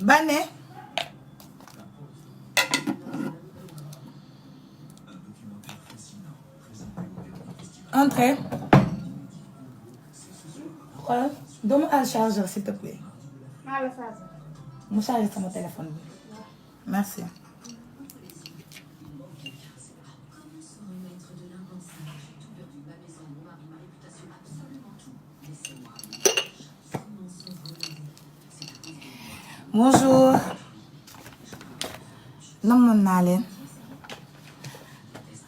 Bané. Entrez. Voilà. Donne-moi un chargeur, s'il te plaît. Je charge sur mon téléphone. Merci. Bonjour. Non, mon allée.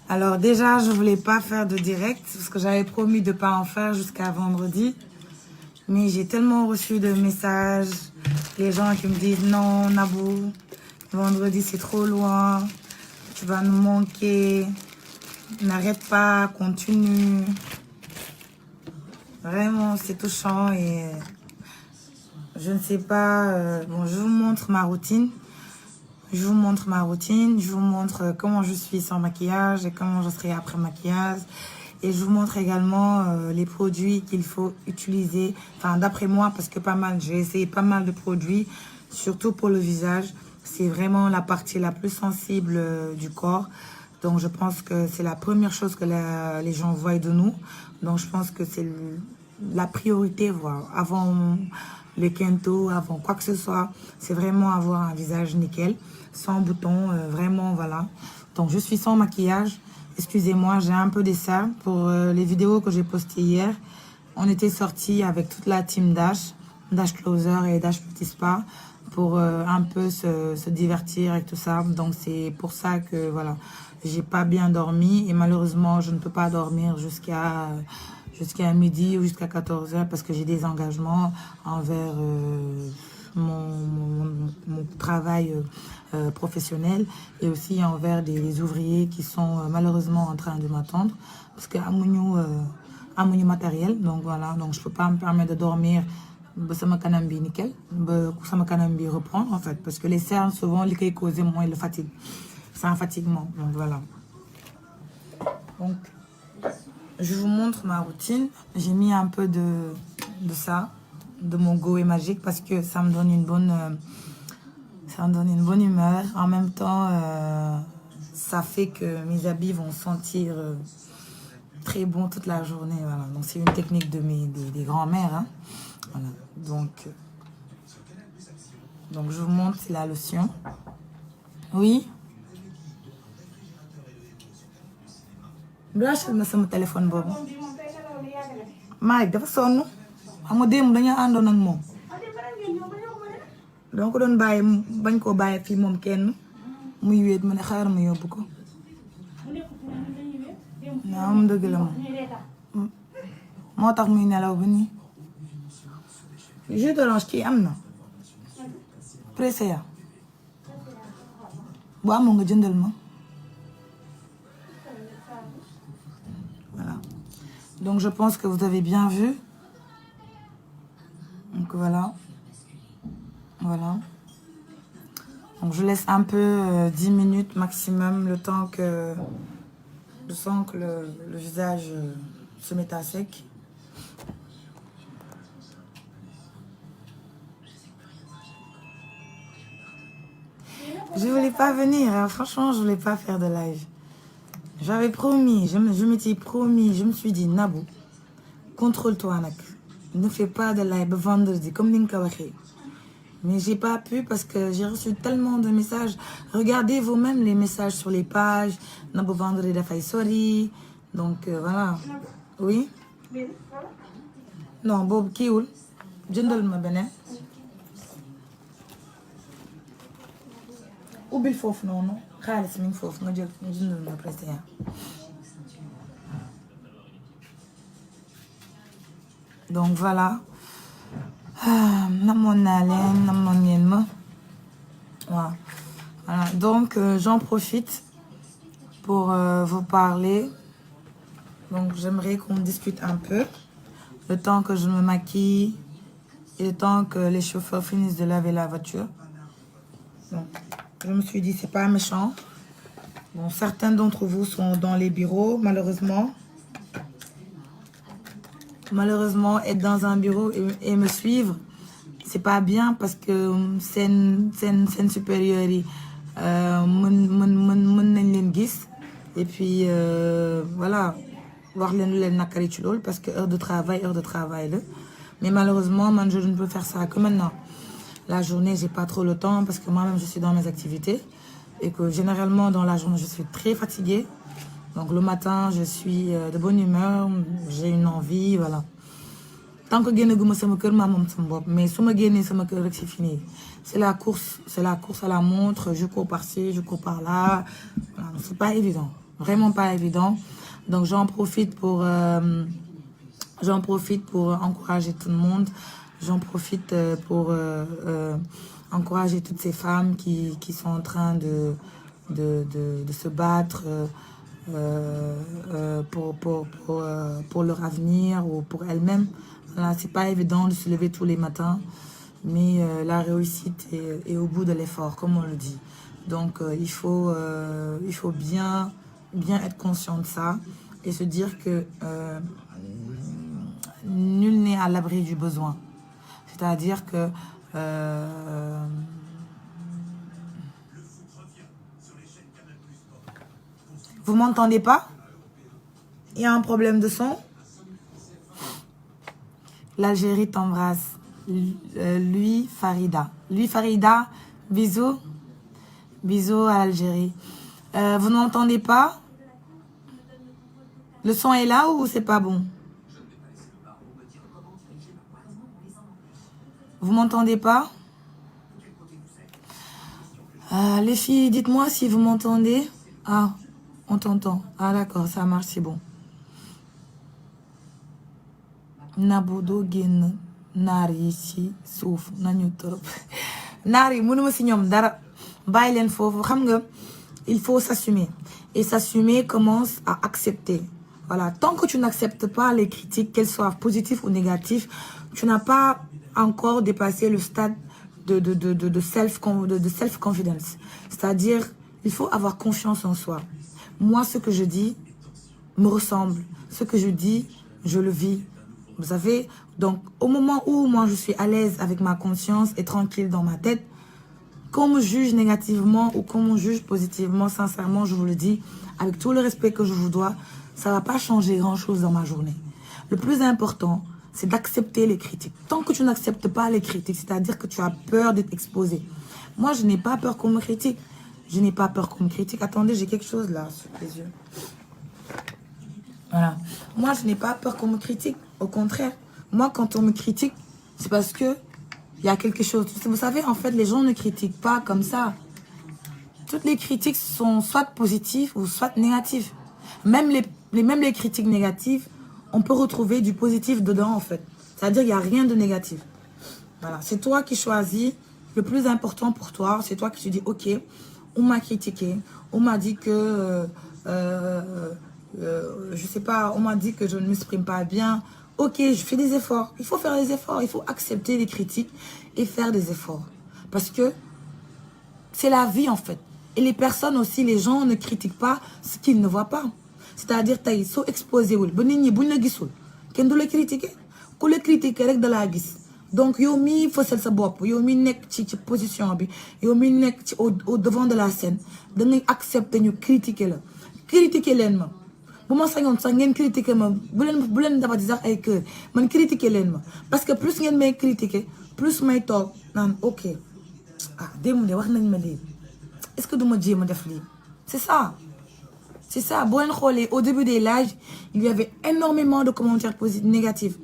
Alors déjà, je voulais pas faire de direct parce que j'avais promis de pas en faire jusqu'à vendredi. Mais j'ai tellement reçu de messages, les gens qui me disent non, Nabou, vendredi c'est trop loin, tu vas nous manquer, n'arrête pas, continue. Vraiment, c'est touchant et je ne sais pas. Bon, je vous montre ma routine. Je vous montre comment je suis sans maquillage et comment je serai après maquillage. Et je vous montre également les produits qu'il faut utiliser. Enfin, d'après moi, parce que j'ai essayé pas mal de produits, surtout pour le visage. C'est vraiment la partie la plus sensible du corps. Donc, je pense que c'est la première chose que les gens voient de nous. Donc, je pense que c'est la priorité, voilà, avant le kento, avant quoi que ce soit. C'est vraiment avoir un visage nickel, sans boutons, vraiment, voilà. Donc, je suis sans maquillage. Excusez-moi, j'ai un peu des cernes pour les vidéos que j'ai postées hier. On était sortis avec toute la team Dash Closer et Dash Petit Spa pour un peu se divertir et tout ça. Donc c'est pour ça que voilà, j'ai pas bien dormi et malheureusement je ne peux pas dormir jusqu'à midi ou jusqu'à 14h parce que j'ai des engagements envers mon travail professionnel et aussi envers des ouvriers qui sont malheureusement en train de m'attendre parce que amuñu matériel, donc voilà, donc je peux pas me permettre de dormir sama kanam bi nickel sama kanam bi reprendre en fait parce que les cernes souvent li koy causer moins le fatigue, c'est un fatiguement, donc voilà. Donc je vous montre ma routine. J'ai mis un peu de ça, de mon Goé magique parce que ça me donne une bonne humeur. En même temps, ça fait que mes habits vont sentir très bon toute la journée. Voilà. Donc c'est une technique des grands-mères. Hein. Voilà. Donc je vous montre la lotion. Oui. Branche ma sama téléphone boobu. Mike dafa sonn xam nga démb dañoo àndoon ak moom. donc doon bàyyi bañ koo bàyyi fii moom kenn muy wéet ma ne xaaral ma yóbbu ko. waaw moom dëgg la moom. moo tax muy nelaw ba nii. jus d'orange kii am na. pressé ya. bu amoon nga jëndal ma. Donc je pense que vous avez bien vu. Donc voilà. Voilà. Donc je laisse un peu 10 minutes maximum le temps que je sens que le visage se mette à sec. Je voulais pas venir, hein. Franchement je voulais pas faire de live. J'avais promis, je m'étais promis, je me suis dit, Nabou, contrôle-toi, Nak. Ne fais pas de live vendredi, comme Ninka Waché. Mais j'ai pas pu parce que j'ai reçu tellement de messages. Regardez vous-même les messages sur les pages. Nabou vendredi d'Afay Sorry. Donc voilà. Oui? Non, Bob Kioul. Jendal ma benen. Oubil fof non, non. xaalis mi ngi foofu nga jël nga jëndal ma pressé. Donc voilà. Namoon naa leen namoon ngeen ma. Waaw. Voilà. Donc j'en profite pour vous parler. Donc j'aimerais qu'on discute un peu. Le temps que je me maquille et le temps que les chauffeurs finissent de laver la voiture. Donc je me suis dit, c'est pas méchant. Bon, certains d'entre vous sont dans les bureaux, malheureusement. Malheureusement, être dans un bureau et me suivre, c'est pas bien parce que scène supérieure yi mën nañ leen gis et puis voilà wax leen lu leen nakari ci loolu parce que heure de travail là mais malheureusement man je ne peux faire ça que maintenant la journée j'ai pas trop le temps parce que moi-même je suis dans mes activités et que généralement dans la journée je suis très fatiguée donc le matin je suis de bonne humeur j'ai une envie voilà tant que génnaguma sama kër maa moom sama bopp mais su ma génnee sama kër rek c'est fini c'est la course à la montre je cours par-ci je cours par-là voilà, c'est pas évident vraiment pas évident donc j'en profite pour encourager tout le monde j'en profite pour encourager toutes ces femmes qui sont en train de se battre pour leur avenir ou pour elles-mêmes. Voilà, c'est pas évident de se lever tous les matins, mais la réussite est au bout de l'effort, comme on le dit. Donc il faut bien être conscient de ça et se dire que nul n'est à l'abri du besoin. C'est-à-dire que vous m'entendez pas? Il y a un problème de son? L'Algérie t'embrasse. Lui, Farida. Bisous. Bisous à l'Algérie. Vous n'entendez pas? Le son est là ou c'est pas bon? Vous m'entendez pas? Les filles, dites-moi si vous m'entendez. Ah, on t'entend. Ah d'accord, ça marche, c'est bon. Nabudo génn naar yi ci suuf nañu trop naar yi mënuma ci ñoom dara bàyyi leen foofu xam nga il faut s'assumer et s'assumer commence à accepter voilà tant que tu n'acceptes pas les critiques qu'elles soient positives ou négatives tu n'as pas encore dépassé le stade de self-confidence c'est-à-dire il faut avoir confiance en soi moi ce que je dis me ressemble ce que je dis je le vis. Vous savez, donc au moment où moi je suis à l'aise avec ma conscience et tranquille dans ma tête, qu'on me juge négativement ou qu'on me juge positivement, sincèrement, je vous le dis, avec tout le respect que je vous dois, ça ne va pas changer grand-chose dans ma journée. Le plus important, c'est d'accepter les critiques. Tant que tu n'acceptes pas les critiques, c'est-à-dire que tu as peur d'être exposé. Moi, je n'ai pas peur qu'on me critique. Je n'ai pas peur qu'on me critique. Attendez, j'ai quelque chose là sur les yeux. Voilà. Moi, je n'ai pas peur qu'on me critique. Au contraire, moi, quand on me critique, c'est parce que il y a quelque chose. Vous savez, en fait, les gens ne critiquent pas comme ça. Toutes les critiques sont soit positives ou soit négatives. Même les critiques négatives, on peut retrouver du positif dedans, en fait. C'est-à-dire qu'il n'y a rien de négatif. Voilà. C'est toi qui choisis le plus important pour toi. C'est toi qui te dis, OK, on m'a critiqué. On m'a dit que... je sais pas, on m'a dit que je ne m'exprime pas bien. Ok, je fais des efforts. Il faut faire des efforts. Il faut accepter les critiques et faire des efforts. Parce que c'est la vie, en fait. Et les personnes aussi, les gens ne critiquent pas ce qu'ils ne voient pas. C'est-à-dire, tu es so exposé. Qu'est-ce que critiquer? Quand le critiquer, rek de la gis. Donc, yo mi fessel sa bop, yo mi nek ci position bi, yo mi nek ci au devant de la scène. Da ngay accepter ñu critiquer la. Critiquer leen ma. Bu ma sañoon sax ngeen critiquer ma bu leen dafa di sax ay kër man critiquer leen ma parce que plus ngeen may critiquer plus may toog naan ok ah démb de wax nañ ma lii est-ce que du ma jéem a def lii c'est ça boo leen xoolee au début des lives il y avait énormément de commentaires positifs négatifs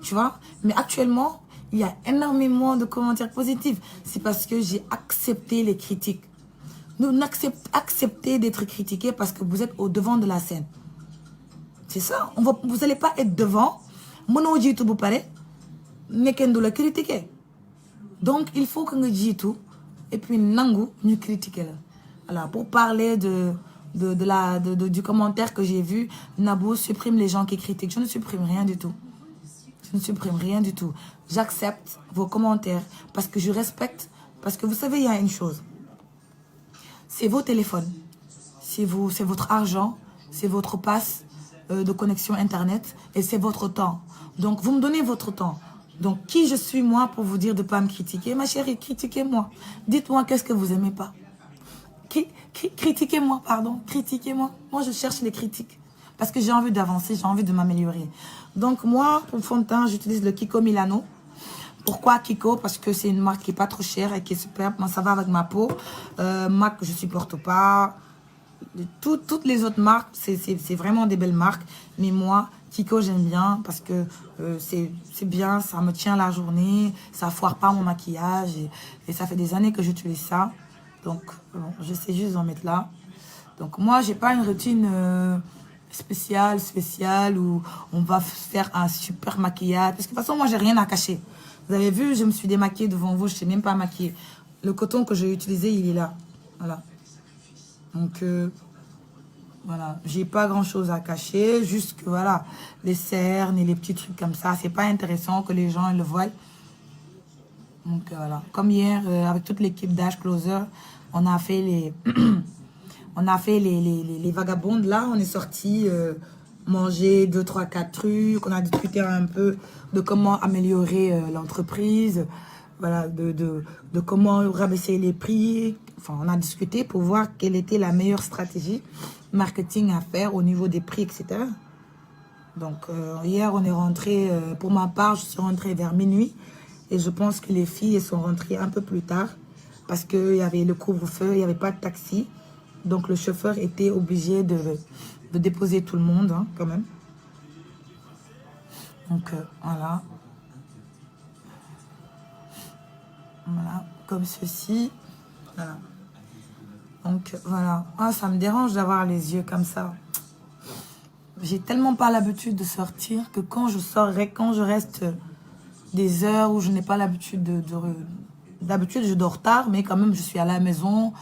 tu vois mais actuellement il y a énormément de commentaires positifs c'est parce que j'ai accepté les critiques. Nous acceptez d'être critiqué parce que vous êtes au devant de la scène. C'est ça. Vous n'allez pas être devant. Mono jitu bu pare. Neken du la critiquer. Donc, il faut que nous jitu. Et puis, nangu, nous critiquer là. Alors, pour parler du commentaire que j'ai vu, Nabou supprime les gens qui critiquent. Je ne supprime rien du tout. J'accepte vos commentaires parce que je respecte. Parce que vous savez, il y a une chose. C'est vos téléphones, c'est votre argent, c'est votre passe de connexion Internet et c'est votre temps. Donc, vous me donnez votre temps. Donc, qui je suis, moi, pour vous dire de ne pas me critiquer? Ma chérie, critiquez-moi. Dites-moi qu'est-ce que vous n'aimez pas. Critiquez-moi, pardon. Critiquez-moi. Moi, je cherche les critiques. Parce que j'ai envie d'avancer, j'ai envie de m'améliorer. Donc, moi, pour fond de teint, j'utilise le Kiko Milano. Pourquoi Kiko? Parce que c'est une marque qui n'est pas trop chère et qui est superbe. Moi, ça va avec ma peau. MAC, je ne supporte pas. Toutes les autres marques, c'est vraiment des belles marques. Mais moi, Kiko, j'aime bien parce que c'est bien, ça me tient la journée, ça foire pas mon maquillage. Et ça fait des années que j'utilise ça. Donc, bon, j'essaie juste d'en mettre là. Donc, moi, j'ai pas une routine spéciale où on va faire un super maquillage. Parce que de toute façon, moi, j'ai rien à cacher. Vous avez vu, je me suis démaquillée devant vous, je ne sais même pas maquiller. Le coton que j'ai utilisé, il est là. Voilà. Donc, voilà, j'ai pas grand chose à cacher, juste que voilà, les cernes et les petits trucs comme ça, c'est pas intéressant que les gens le voient. Donc voilà, comme hier, avec toute l'équipe d'Ash Closer, on a fait les, on a fait les vagabondes là, on est sorti manger 2, 3, 4 trucs, on a discuté un peu de comment améliorer l'entreprise, voilà, de comment rabaisser les prix. Enfin, on a discuté pour voir quelle était la meilleure stratégie marketing à faire au niveau des prix, etc. Donc, hier, on est rentré, pour ma part, je suis rentrée vers minuit. Et je pense que les filles sont rentrées un peu plus tard parce qu'il y avait le couvre-feu, il n'y avait pas de taxi. Donc, le chauffeur était obligé de déposer tout le monde, hein, quand même. Donc, voilà. Voilà, comme ceci. Voilà. Donc, voilà. Ah, ça me dérange d'avoir les yeux comme ça. J'ai tellement pas l'habitude de sortir que quand je sors, quand je reste des heures où je n'ai pas l'habitude d'habitude, je dors tard, mais quand même, je suis à la maison,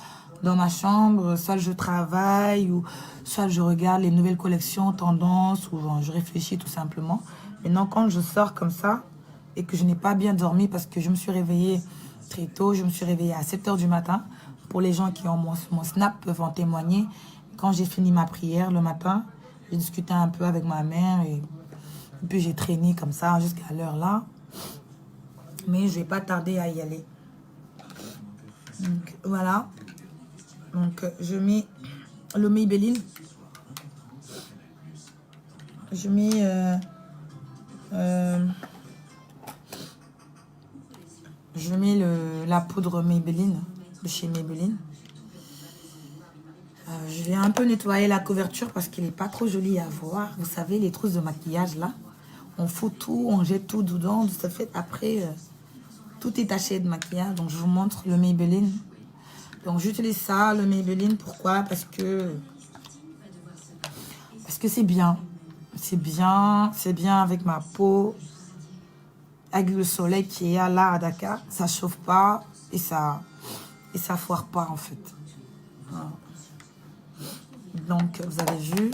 dans ma chambre, soit je travaille, ou soit je regarde les nouvelles collections, tendances, ou je réfléchis tout simplement. Maintenant, quand je sors comme ça, et que je n'ai pas bien dormi parce que je me suis réveillée très tôt, je me suis réveillée à 7 heures du matin. Pour les gens qui ont mon Snap peuvent en témoigner. Quand j'ai fini ma prière le matin, j'ai discuté un peu avec ma mère et puis j'ai traîné comme ça jusqu'à l'heure là. Mais je vais pas tarder à y aller. Donc voilà. Donc je mets le Maybelline. Je mets la poudre Maybelline de chez Maybelline. Je vais un peu nettoyer la couverture parce qu'il n'est pas trop joli à voir. Vous savez, les trousses de maquillage là, on fout tout, on jette tout dedans. Ça fait après, tout est taché de maquillage. Donc je vous montre le Maybelline. Donc j'utilise ça, le Maybelline. Pourquoi? Parce que c'est bien. C'est bien avec ma peau. Avec le soleil qui est là à Dakar. Ça chauffe pas et ça foire pas en fait. Voilà. Donc, vous avez vu.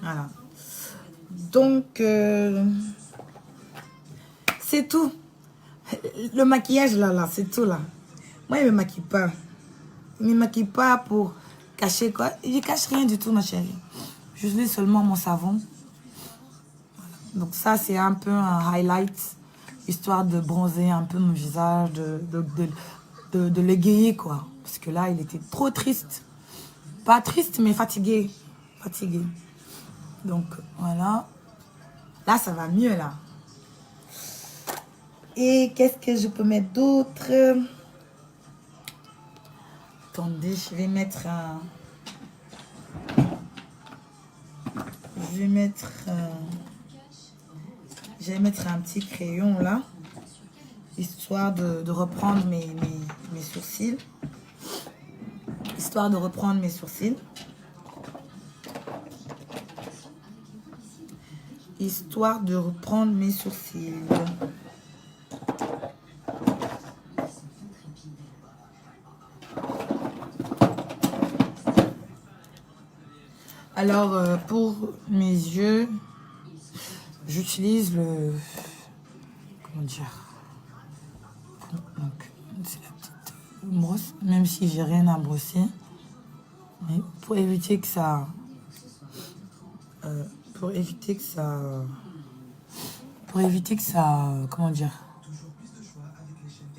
Voilà. Donc, c'est tout. Le maquillage, là, c'est tout, là. Moi, il ne me maquille pas. Il ne me maquille pas pour cacher quoi. Il ne cache rien du tout, ma chérie. Je lis seulement mon savon. Voilà. Donc, ça, c'est un peu un highlight, histoire de bronzer un peu mon visage, de l'égayer, quoi. Parce que là, il était trop triste. Pas triste, mais fatigué. Fatigué. Donc, voilà. Là, ça va mieux, là. Et qu'est-ce que je peux mettre d'autre? Attendez, je vais mettre un... Je vais mettre un petit crayon, là. Histoire de reprendre mes sourcils. Histoire de reprendre mes sourcils. Histoire de reprendre mes sourcils. Alors, pour mes yeux, j'utilise le... Comment dire? Donc, c'est la petite brosse, même si j'ai rien à brosser. Mais pour éviter que ça... pour éviter que ça, comment dire,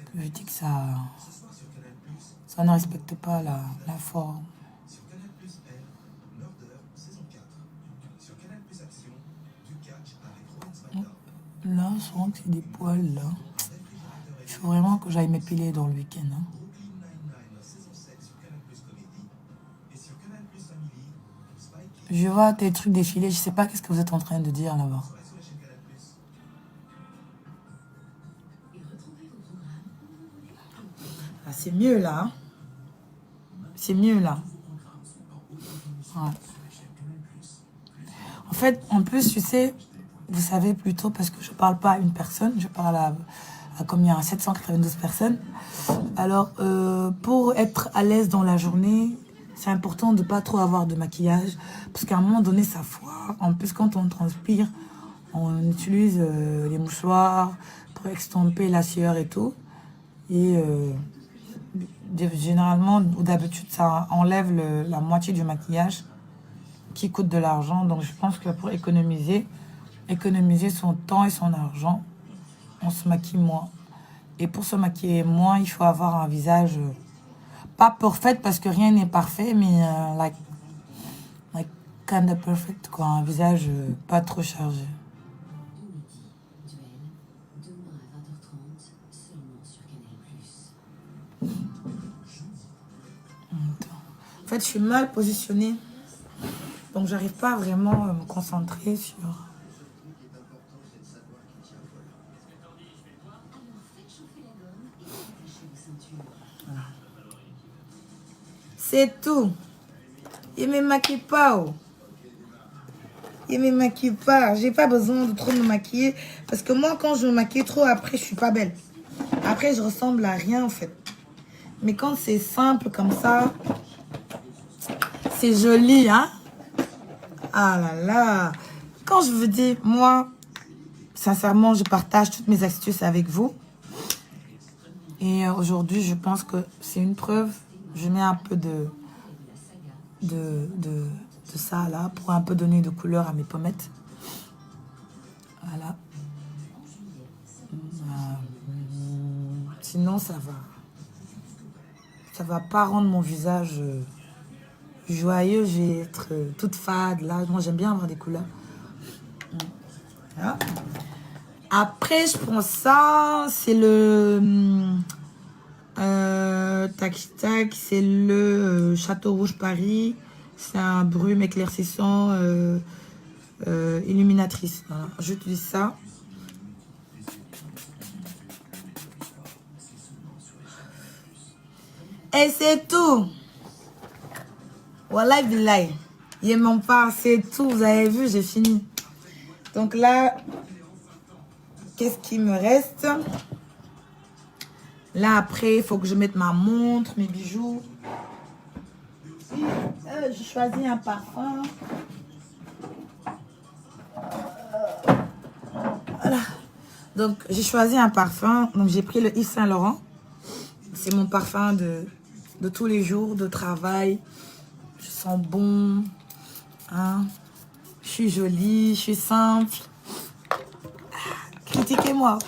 pour éviter que ça ne respecte pas la forme. Là, souvent que c'est des poils là. Il faut vraiment que j'aille m'épiler dans le week-end. Hein. Je vois tes trucs défiler, je sais pas qu'est-ce que vous êtes en train de dire là-bas. Ah, c'est mieux là. Hein. C'est mieux là. Ouais. En fait, en plus, tu sais, vous savez plutôt, parce que je parle pas à une personne, je parle à combien, à 792 personnes. Alors, pour être à l'aise dans la journée, c'est important de pas trop avoir de maquillage, parce qu'à un moment donné, ça foire. En plus, quand on transpire, on utilise les mouchoirs pour extamper la sueur et tout. Et généralement, ou d'habitude, ça enlève la moitié du maquillage qui coûte de l'argent. Donc, je pense que pour économiser son temps et son argent, on se maquille moins. Et pour se maquiller moins, il faut avoir un visage pas parfait parce que rien n'est parfait, mais like kind of perfect, quoi. Un visage pas trop chargé. En fait, je suis mal positionnée. Donc, j'arrive pas vraiment à me concentrer sur... Voilà. C'est tout. Il me maquille pas. Oh. Il me maquille pas. J'ai pas besoin de trop me maquiller. Parce que moi, quand je me maquille trop, après, je suis pas belle. Après, je ressemble à rien, en fait. Mais quand c'est simple comme ça, c'est joli, hein? Ah là là. Quand je vous dis, moi, sincèrement, je partage toutes mes astuces avec vous. Et aujourd'hui, je pense que c'est une preuve. Je mets un peu de ça là pour un peu donner de couleur à mes pommettes. Voilà. Sinon, ça va pas rendre mon visage joyeux. Je vais être toute fade là. Moi, j'aime bien avoir des couleurs. Voilà. Après, je prends ça. C'est le tac tac. C'est le Château Rouge Paris. C'est un brume éclaircissant illuminatrice. Voilà. J'utilise ça. Et c'est tout. Wallah billahi. Il m'en parle, c'est tout. Vous avez vu, j'ai fini. Donc là, qu'est-ce qui me reste? Là, après, il faut que je mette ma montre, mes bijoux. J'ai choisi un parfum. Voilà. Donc, j'ai choisi un parfum. Donc, j'ai pris le Yves Saint Laurent. C'est mon parfum de tous les jours, de travail. Je sens bon. Hein? Je suis jolie, je suis simple. Critiquez-moi.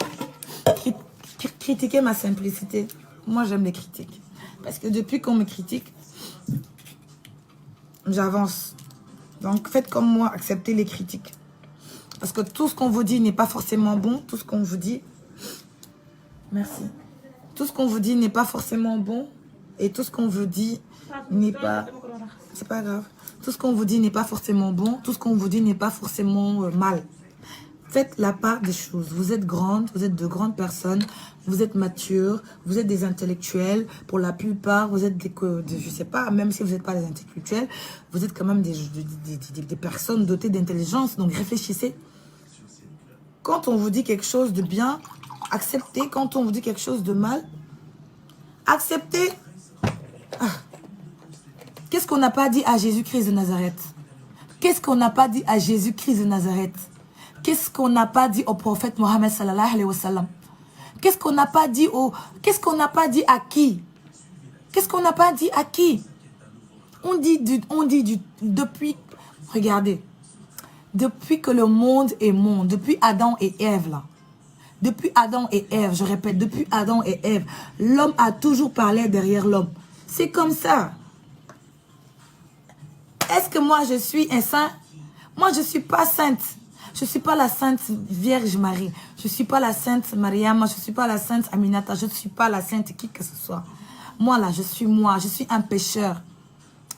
Critiquez ma simplicité. Moi, j'aime les critiques. Parce que depuis qu'on me critique, j'avance. Donc, faites comme moi, acceptez les critiques. Parce que tout ce qu'on vous dit n'est pas forcément bon. Tout ce qu'on vous dit... Merci. Tout ce qu'on vous dit n'est pas forcément bon. Et tout ce qu'on vous dit n'est pas... C'est pas grave. Tout ce qu'on vous dit n'est pas forcément bon. Tout ce qu'on vous dit n'est pas forcément mal. Faites la part des choses. Vous êtes grande, vous êtes de grandes personnes, vous êtes matures, vous êtes des intellectuels. Pour la plupart, vous êtes je sais pas, même si vous n'êtes pas des intellectuels, vous êtes quand même des personnes dotées d'intelligence. Donc réfléchissez. Quand on vous dit quelque chose de bien, acceptez. Quand on vous dit quelque chose de mal, acceptez. Ah. Qu'est-ce qu'on n'a pas dit à Jésus-Christ de Nazareth? Qu'est-ce qu'on n'a pas dit à Jésus-Christ de Nazareth? Qu'est-ce qu'on n'a pas dit au prophète Mohammed sallallahu alayhi wa sallam? Qu'est-ce qu'on n'a pas dit Qu'est-ce qu'on n'a pas dit à qui? Qu'est-ce qu'on n'a pas dit à qui? On dit depuis... Regardez. Depuis que le monde est monde, depuis Adam et Ève là. Depuis Adam et Ève, je répète, depuis Adam et Ève, l'homme a toujours parlé derrière l'homme. C'est comme ça. Est-ce que moi je suis un saint? Moi je ne suis pas sainte. Je ne suis pas la sainte Vierge Marie. Je ne suis pas la sainte Mariam. Je ne suis pas la sainte Aminata. Je ne suis pas la sainte qui que ce soit. Moi là, je suis moi. Je suis un pécheur.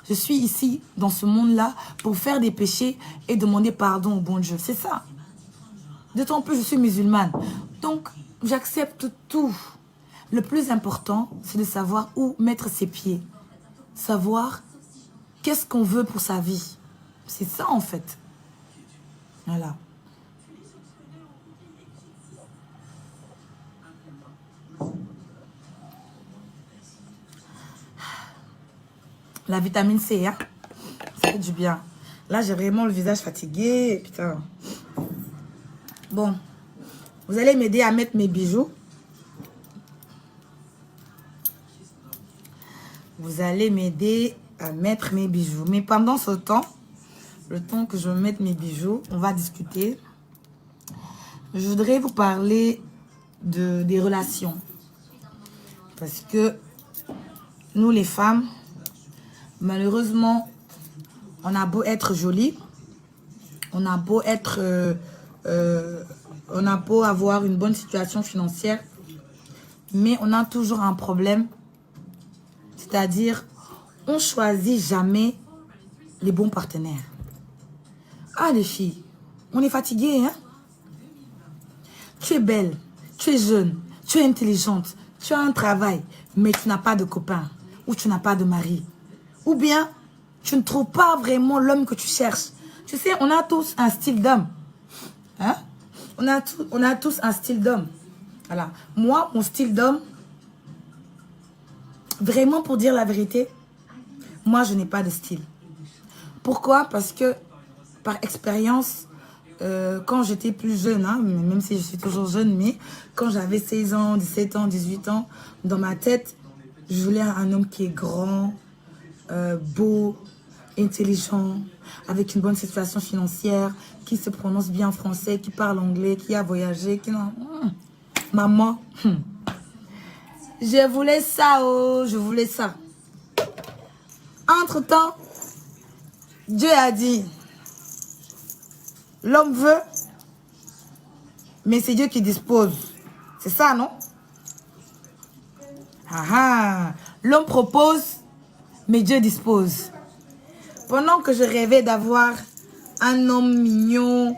Je suis ici, dans ce monde-là, pour faire des péchés et demander pardon au bon Dieu. C'est ça. D'autant plus, je suis musulmane. Donc, j'accepte tout. Le plus important, c'est de savoir où mettre ses pieds. Savoir qu'est-ce qu'on veut pour sa vie. C'est ça, en fait. Voilà. La vitamine C, hein? Ça fait du bien. Là, j'ai vraiment le visage fatigué. Putain. Bon. Vous allez m'aider à mettre mes bijoux. Vous allez m'aider à mettre mes bijoux. Mais pendant ce temps, le temps que je mette mes bijoux, on va discuter. Je voudrais vous parler des relations. Parce que nous, les femmes, malheureusement, on a beau être jolie, on a beau être, on a beau avoir une bonne situation financière, mais on a toujours un problème. C'est-à-dire, on ne choisit jamais les bons partenaires. Ah, les filles, on est fatigué, hein? Tu es belle, tu es jeune, tu es intelligente, tu as un travail, mais tu n'as pas de copain ou tu n'as pas de mari. Ou bien, tu ne trouves pas vraiment l'homme que tu cherches. Tu sais, on a tous un style d'homme. Hein? On a tous un style d'homme. Voilà. Moi, mon style d'homme, vraiment pour dire la vérité, moi, je n'ai pas de style. Pourquoi? Parce que, par expérience, quand j'étais plus jeune, hein, même si je suis toujours jeune, mais quand j'avais 16 ans, 17 ans, 18 ans, dans ma tête, je voulais un homme qui est grand, beau, intelligent, avec une bonne situation financière, qui se prononce bien en français, qui parle anglais, qui a voyagé, qui non... Maman, je voulais ça, oh, je voulais ça. Entre-temps, Dieu a dit, l'homme veut, mais c'est Dieu qui dispose. C'est ça, non? Ah ah, l'homme propose, mais Dieu dispose. Pendant que je rêvais d'avoir un homme mignon,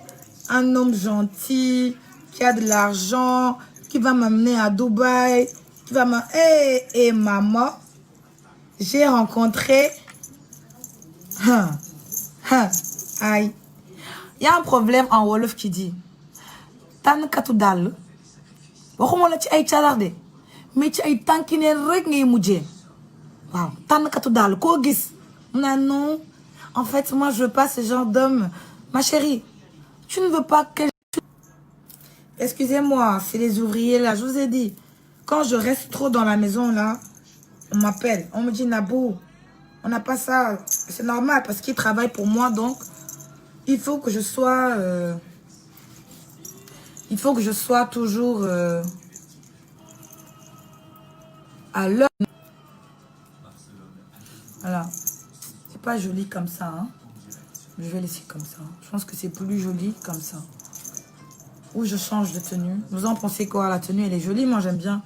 un homme gentil, qui a de l'argent, qui va m'amener à Dubaï, qui va m'amener... Et maman, j'ai rencontré... Aïe. Il y a un problème en Wolof qui dit... Tan katu dal. Waxuma la ci ay calarde. Mais ci ay tankine rek ngay mujjé. Waaw, tan katu dal ko gis. Non. En fait, moi je veux pas ce genre d'homme. Ma chérie, tu ne veux pas que... Excusez-moi, c'est les ouvriers là, je vous ai dit. Quand je reste trop dans la maison là, on m'appelle. On me dit Nabou, on n'a pas ça. C'est normal parce qu'ils travaillent pour moi, donc il faut que je sois... il faut que je sois toujours à l'heure. Voilà. C'est pas joli comme ça. Hein. Je vais laisser comme ça. Je pense que c'est plus joli comme ça. Ou je change de tenue. Vous en pensez quoi? La tenue, elle est jolie. Moi, j'aime bien.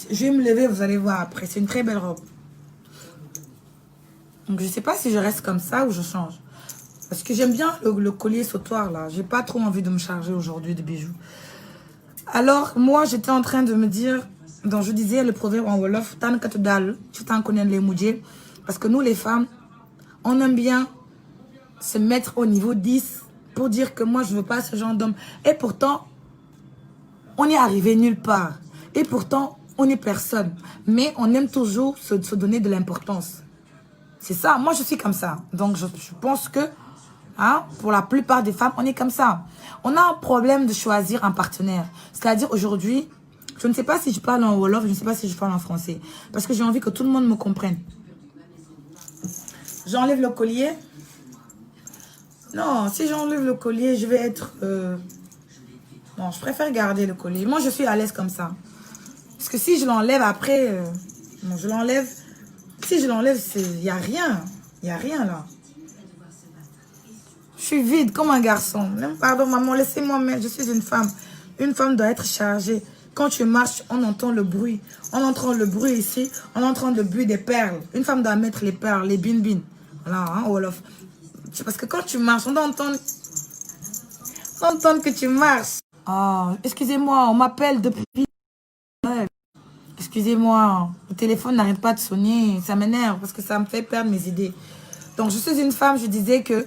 Je vais me lever, vous allez voir après. C'est une très belle robe. Donc, je sais pas si je reste comme ça ou je change. Parce que j'aime bien le collier sautoir, là. J'ai pas trop envie de me charger aujourd'hui de bijoux. Alors, moi, j'étais en train de me dire... Donc, je disais le proverbe en Wolof. Tan katudal, tu t'en connais les moudjés. Parce que nous, les femmes, on aime bien se mettre au niveau 10 pour dire que moi, je veux pas ce genre d'homme. Et pourtant, on est arrivé nulle part. Et pourtant, on est personne. Mais on aime toujours se donner de l'importance. C'est ça. Moi, je suis comme ça. Donc, je pense que... Hein, pour la plupart des femmes, on est comme ça. On a un problème de choisir un partenaire. C'est-à-dire aujourd'hui, je ne sais pas si je parle en Wolof, je ne sais pas si je parle en français. Parce que j'ai envie que tout le monde me comprenne. J'enlève le collier. Non, si j'enlève le collier, je vais être... Non, je préfère garder le collier. Moi, je suis à l'aise comme ça. Parce que si je l'enlève après... Non, je l'enlève... Si je l'enlève, il n'y a rien. Il n'y a rien là. Je suis vide comme un garçon. Pardon, maman, laissez-moi mettre. Je suis une femme. Une femme doit être chargée. Quand tu marches, on entend le bruit. On entend le bruit ici. On entend le bruit des perles. Une femme doit mettre les perles, les bin-bin. Voilà, hein, Wolof. Parce que quand tu marches, on doit entendre que tu marches. Oh, excusez-moi, on m'appelle depuis... Excusez-moi, le téléphone n'arrête pas de sonner. Ça m'énerve parce que ça me fait perdre mes idées. Donc, je suis une femme, je disais que...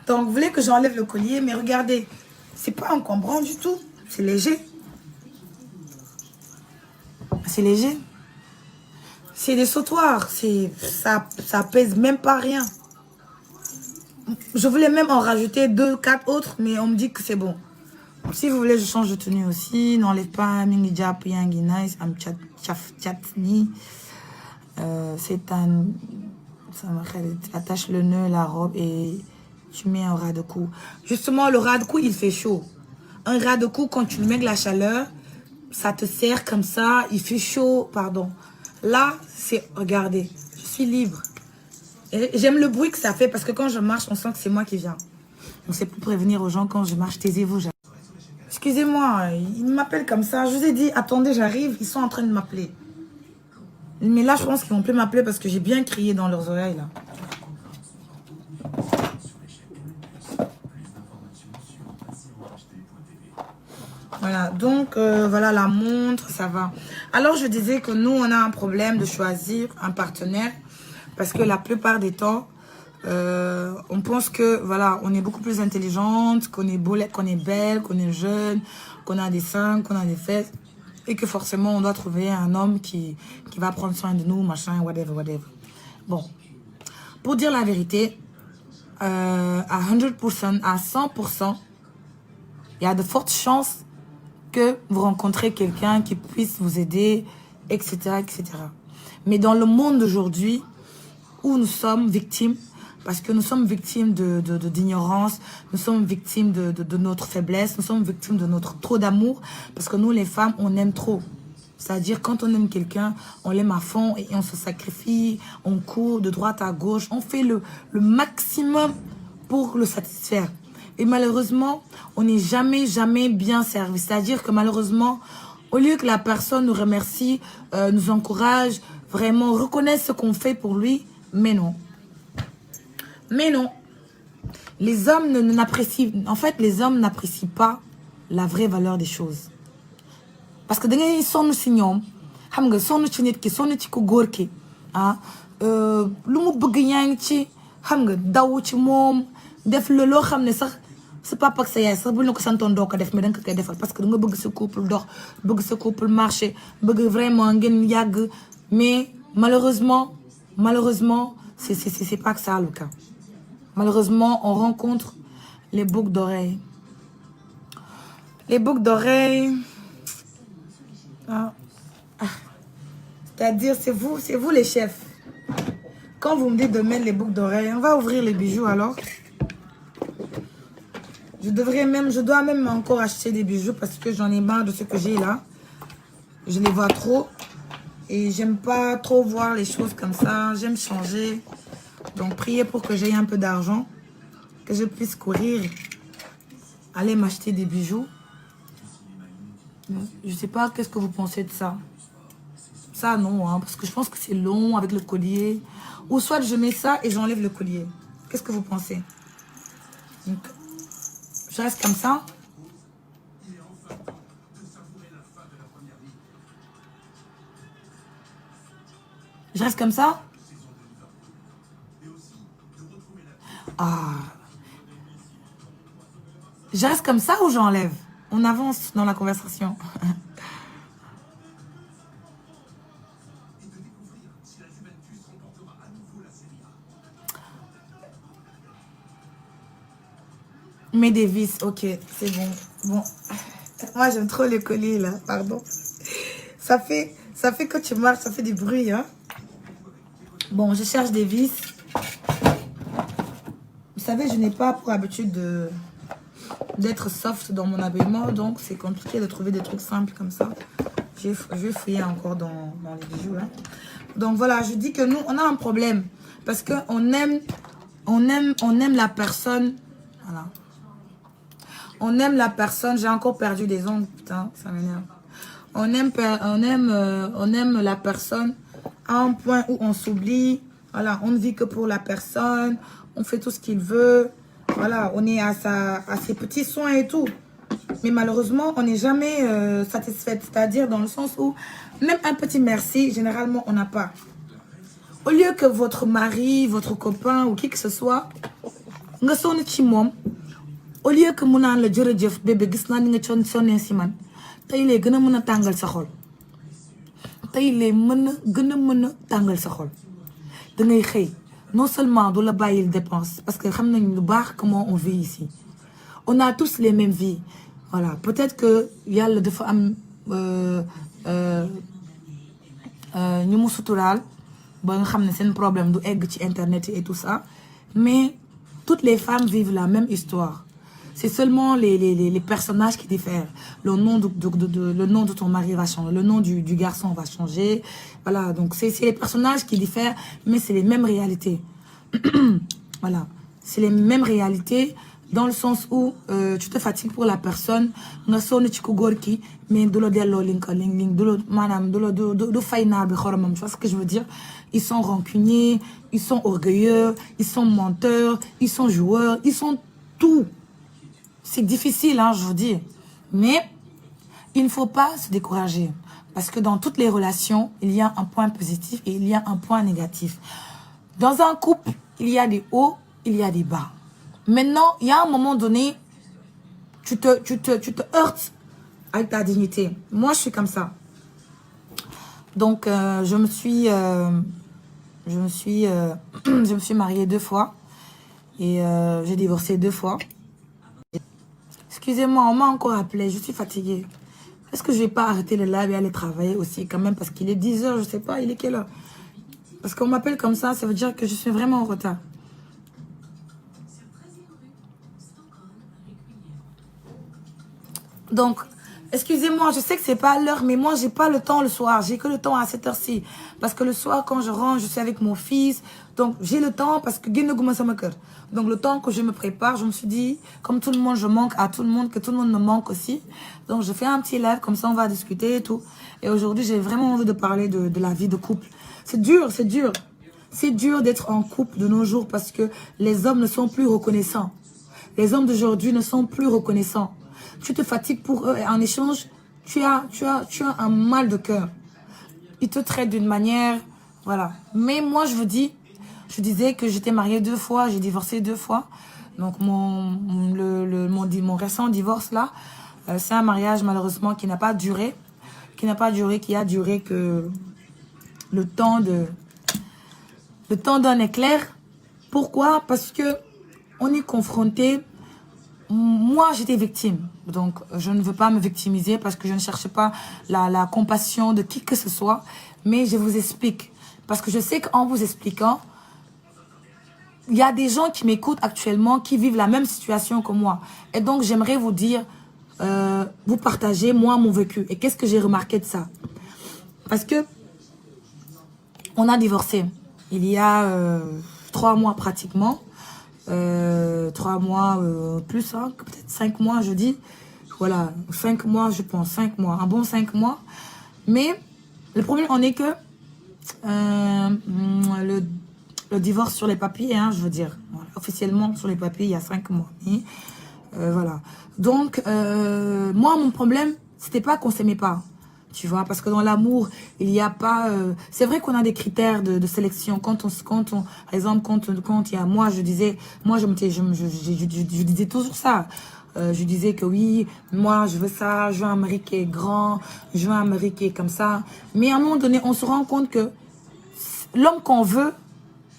Donc, vous voulez que j'enlève le collier, mais regardez, c'est pas encombrant du tout. C'est léger. C'est léger. C'est des sautoirs. Ça pèse même pas rien. Je voulais même en rajouter 2, 4 autres, mais on me dit que c'est bon. Si vous voulez, je change de tenue aussi. N'enlève pas Mingijap, Yangi Nice, Am Chatni. C'est un... Ça attache le nœud, la robe et tu mets un ras de cou. Justement, le ras de cou, il fait chaud. Un ras de cou, quand tu mets de la chaleur, ça te serre comme ça, il fait chaud, pardon. Là, c'est... Regardez, je suis libre. J'aime le bruit que ça fait parce que quand je marche, on sent que c'est moi qui viens. Donc, c'est pour prévenir aux gens quand je marche, taisez-vous. Excusez-moi, ils m'appellent comme ça. Je vous ai dit, attendez, j'arrive, ils sont en train de m'appeler. Mais là, je pense qu'ils vont plus m'appeler parce que j'ai bien crié dans leurs oreilles, là. Voilà, donc, voilà, la montre, ça va. Alors, je disais que nous, on a un problème de choisir un partenaire parce que la plupart des temps, on pense que, voilà, on est beaucoup plus intelligente, qu'on est beau, qu'on est belle, qu'on est jeune, qu'on a des seins, qu'on a des fesses. Et que forcément, on doit trouver un homme qui va prendre soin de nous, machin, whatever, whatever. Bon, pour dire la vérité, à 100%, à 100%, il y a de fortes chances que vous rencontrez quelqu'un qui puisse vous aider, etc., etc. Mais dans le monde d'aujourd'hui, où nous sommes victimes, parce que nous sommes victimes d'ignorance, nous sommes victimes de notre faiblesse, nous sommes victimes de notre trop d'amour, parce que nous, les femmes, on aime trop. C'est-à-dire, quand on aime quelqu'un, on l'aime à fond et on se sacrifie, on court de droite à gauche, on fait le maximum pour le satisfaire. Et malheureusement, on n'est jamais, jamais bien servi. C'est-à-dire que malheureusement, au lieu que la personne nous remercie, nous encourage, vraiment reconnaisse ce qu'on fait pour lui, mais non. Mais non. Les hommes n'apprécient... En fait, les hommes n'apprécient pas la vraie valeur des choses. Parce que da ngay sonn si ñoom xam nga sonn ci nit ki sonn ci ko góor ki ah lu mu bëgg yaa ngi ci xam nga daw ci moom def la loo xam ne sax sa papa ak sa yaay sax bu la ko santoon doo ko def mais da nga koy defal parce que da nga bëgg sa couple dox bëgg sa couple marché bëgg vraiment ngeen yàgg mais malheureusement c'est pas que ça le cas. Malheureusement, on rencontre les boucles d'oreilles. Les boucles d'oreilles... Ah. C'est-à-dire, c'est vous les chefs. Quand vous me dites de mettre les boucles d'oreilles, on va ouvrir les bijoux alors. Je dois même encore acheter des bijoux parce que j'en ai marre de ce que j'ai là. Je les vois trop. Et j'aime pas trop voir les choses comme ça. J'aime changer. Donc, priez pour que j'aie un peu d'argent. Que je puisse courir. Aller m'acheter des bijoux. Je sais pas qu'est-ce que vous pensez de ça. Ça, non, hein, parce que je pense que c'est long avec le collier. Ou soit je mets ça et j'enlève le collier. Qu'est-ce que vous pensez? Donc, je reste comme ça. Je reste comme ça. Ah. Je reste comme ça ou j'enlève? On avance dans la conversation. Mets des vis, ok, c'est bon. Bon, moi j'aime trop les colliers là, pardon. Ça fait quand tu marches, ça fait du bruit, hein. Bon, je cherche des vis. savez, je n'ai pas pour habitude d'être soft dans mon habillement, donc c'est compliqué de trouver des trucs simples comme ça. Je vais fouiller encore dans les bijoux là. Donc voilà, je dis que nous, on a un problème parce que on aime la personne. Voilà. On aime la personne. J'ai encore perdu des ongles, putain, ça m'énerve. On aime la personne à un point où on s'oublie. Voilà, on ne vit que pour la personne. On fait tout ce qu'il veut. Voilà, on est à ses petits soins et tout. Mais malheureusement, on n'est jamais satisfaite. C'est-à-dire dans le sens où même un petit merci, généralement, on n'a pas. Au lieu que votre mari, votre copain ou qui que ce soit, au lieu que mon le jërëjëf bébé gis naa ni nga sonné si man tey lee gën a mën a tàngal sa xol tey lee gën a mën a tàngal sa xol da ngay xëy non seulement du la bàyyil dépense parce que xam nañ lu baax comment on vit ici on a tous les mêmes vies voilà peut-être que yàlla dafa am ñu mu suturaal ba nga xam ne seen problème du egg ci internet et tout ça mais toutes les femmes vivent la même histoire. C'est seulement les personnages qui diffèrent. Le nom de ton mari va changer. Le nom du garçon va changer. Voilà, donc c'est les personnages qui diffèrent, mais c'est les mêmes réalités. Voilà, c'est les mêmes réalités dans le sens où tu te fatigues pour la personne. Mais tu vois ce que je veux dire? Ils sont rancuniers, ils sont orgueilleux, ils sont menteurs, ils sont joueurs, ils sont tout. C'est difficile, hein, je vous dis. Mais il ne faut pas se décourager. Parce que dans toutes les relations, il y a un point positif et il y a un point négatif. Dans un couple, il y a des hauts, il y a des bas. Maintenant, il y a un moment donné, tu te heurtes avec ta dignité. Moi, je suis comme ça. Donc, je me suis mariée 2 fois. Et j'ai divorcé 2 fois. Excusez-moi, on m'a encore appelé. Je suis fatiguée. Est-ce que je vais pas arrêter le live et aller travailler aussi quand même? Parce qu'il est 10 h, je sais pas, il est quelle heure? Parce qu'on m'appelle comme ça veut dire que je suis vraiment en retard. Donc, excusez-moi, je sais que c'est pas l'heure, mais moi, j'ai pas le temps le soir. J'ai que le temps à cette heure-ci. Parce que le soir, quand je rentre, je suis avec mon fils. Donc, j'ai le temps parce que donc, le temps que je me prépare, je me suis dit, comme tout le monde, je manque à tout le monde, que tout le monde me manque aussi. Donc, je fais un petit live, comme ça, on va discuter et tout. Et aujourd'hui, j'ai vraiment envie de parler de la vie de couple. C'est dur, c'est dur. C'est dur d'être en couple de nos jours parce que les hommes ne sont plus reconnaissants. Les hommes d'aujourd'hui ne sont plus reconnaissants. Tu te fatigues pour eux et en échange, tu as un mal de cœur. Ils te traitent d'une manière, voilà. Mais moi, je disais que j'étais mariée 2 fois, j'ai divorcé 2 fois. Donc, mon récent divorce là, c'est un mariage malheureusement qui n'a pas duré. Qui a duré que le temps d'un éclair. Pourquoi? Parce que on est confronté. Moi, j'étais victime. Donc, je ne veux pas me victimiser parce que je ne cherche pas la compassion de qui que ce soit. Mais je vous explique. Parce que je sais qu'en vous expliquant, il y a des gens qui m'écoutent actuellement qui vivent la même situation que moi. Et donc, j'aimerais vous dire, vous partagez, moi, mon vécu. Et qu'est-ce que j'ai remarqué de ça? Parce que on a divorcé. Il y a 3 mois pratiquement. 3 mois, plus, hein, peut-être 5 mois, je dis. Voilà, 5 mois, je pense, 5 mois. Un bon 5 mois. Mais le problème, on est que le divorce sur les papiers, hein, je veux dire. Voilà, officiellement, sur les papiers, il y a 5 mois. Mais, voilà. Donc, moi, mon problème, c'était pas qu'on s'aimait pas. Tu vois, parce que dans l'amour, il n'y a pas... c'est vrai qu'on a des critères de sélection. Quand on, par exemple, quand il y a moi, je disais toujours ça. Je disais que oui, moi, je veux ça, je veux un mari qui est grand, je veux un mari qui est comme ça. Mais à un moment donné, on se rend compte que l'homme qu'on veut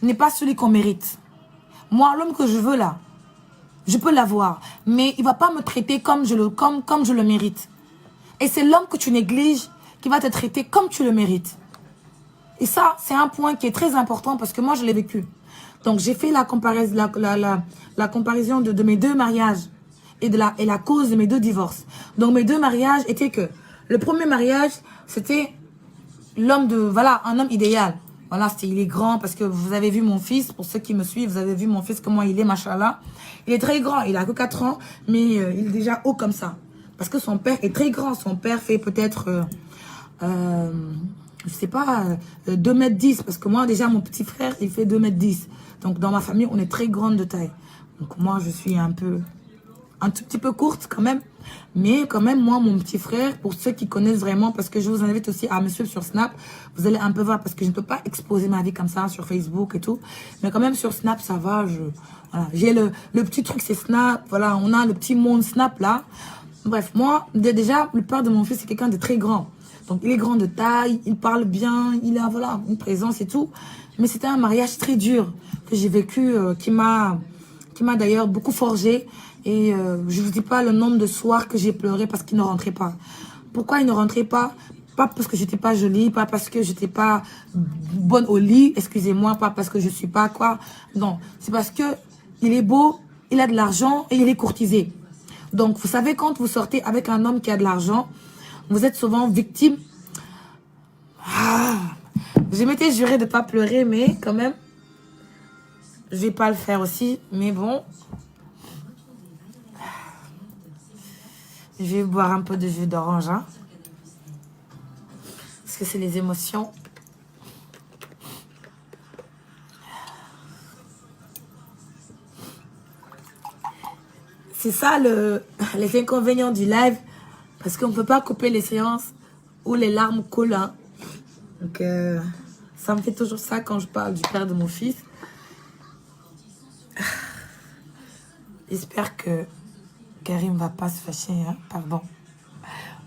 n'est pas celui qu'on mérite. Moi, l'homme que je veux là, je peux l'avoir. Mais il ne va pas me traiter comme je le mérite. Et c'est l'homme que tu négliges qui va te traiter comme tu le mérites. Et ça, c'est un point qui est très important parce que moi, je l'ai vécu. Donc, j'ai fait la comparaison, la comparaison de mes deux mariages et la cause de mes deux divorces. Donc, mes deux mariages étaient que le premier mariage, c'était l'homme voilà, un homme idéal. Voilà, il est grand parce que vous avez vu mon fils, pour ceux qui me suivent, vous avez vu mon fils, comment il est, machallah. Il est très grand, il a que 4 ans, mais il est déjà haut comme ça. Parce que son père est très grand, son père fait peut-être, je sais pas, 2,10 m. Parce que moi, déjà, mon petit frère, il fait 2,10 m. Donc, dans ma famille, on est très grande de taille. Donc, moi, je suis un tout petit peu courte quand même. Mais quand même, moi, mon petit frère, pour ceux qui connaissent vraiment, parce que je vous invite aussi à me suivre sur Snap, vous allez un peu voir, parce que je ne peux pas exposer ma vie comme ça sur Facebook et tout. Mais quand même, sur Snap, ça va. Voilà. J'ai le petit truc, c'est Snap. Voilà, on a le petit monde Snap là. Bref, moi, déjà, le père de mon fils, c'est quelqu'un de très grand. Donc, il est grand de taille, il parle bien, il a voilà, une présence et tout. Mais c'était un mariage très dur que j'ai vécu, qui m'a d'ailleurs beaucoup forgé. Et je ne vous dis pas le nombre de soirs que j'ai pleuré parce qu'il ne rentrait pas. Pourquoi il ne rentrait pas? Pas parce que j'étais pas jolie, pas parce que j'étais pas bonne au lit, excusez-moi, pas parce que je suis pas quoi. Non, c'est parce que il est beau, il a de l'argent et il est courtisé. Donc, vous savez, quand vous sortez avec un homme qui a de l'argent, vous êtes souvent victime. Je m'étais juré de ne pas pleurer, mais quand même, je vais pas le faire aussi. Mais bon, je vais boire un peu de jus d'orange, hein, parce que c'est les émotions. C'est ça les inconvénients du live, parce qu'on ne peut pas couper les séances où les larmes coulent. Hein. Donc, ça me fait toujours ça quand je parle du père de mon fils. J'espère que Karim ne va pas se fâcher. Hein.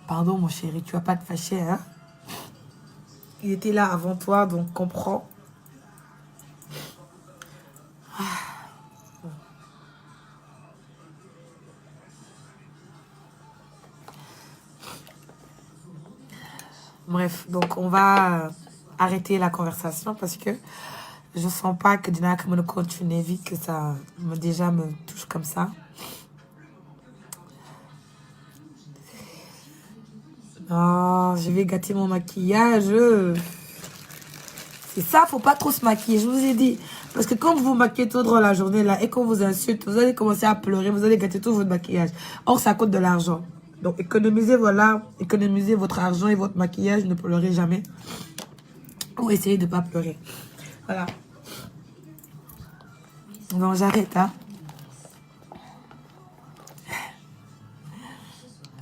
Pardon, mon chéri, tu vas pas te fâcher. Hein. Il était là avant toi, donc comprends. Bref, donc on va arrêter la conversation parce que je sens pas que Dina me continue vite, que ça déjà me touche comme ça. Oh, je vais gâter mon maquillage. C'est ça, faut pas trop se maquiller, je vous ai dit. Parce que quand vous vous maquillez tout droit la journée là et qu'on vous insulte, vous allez commencer à pleurer, vous allez gâter tout votre maquillage. Or, ça coûte de l'argent. Donc, économisez, voilà, économisez votre argent et votre maquillage, ne pleurez jamais. Ou essayez de ne pas pleurer. Voilà. Bon, j'arrête, hein.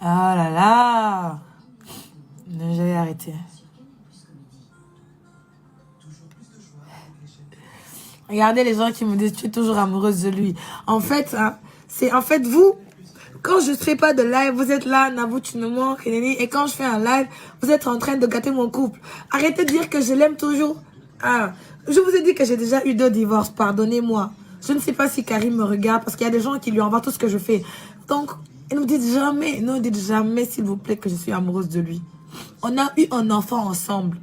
Oh là là. Non, je vais arrêter. Regardez les gens qui me disent, tu es toujours amoureuse de lui. En fait, hein, c'est en fait vous... Quand je ne fais pas de live, vous êtes là, Nabou, tu me manques, et quand je fais un live, vous êtes en train de gâter mon couple. Arrêtez de dire que je l'aime toujours. Ah, je vous ai dit que j'ai déjà eu 2 divorces, pardonnez-moi. Je ne sais pas si Karim me regarde, parce qu'il y a des gens qui lui envoient tout ce que je fais. Donc, ne nous dites jamais, s'il vous plaît, que je suis amoureuse de lui. On a eu un enfant ensemble.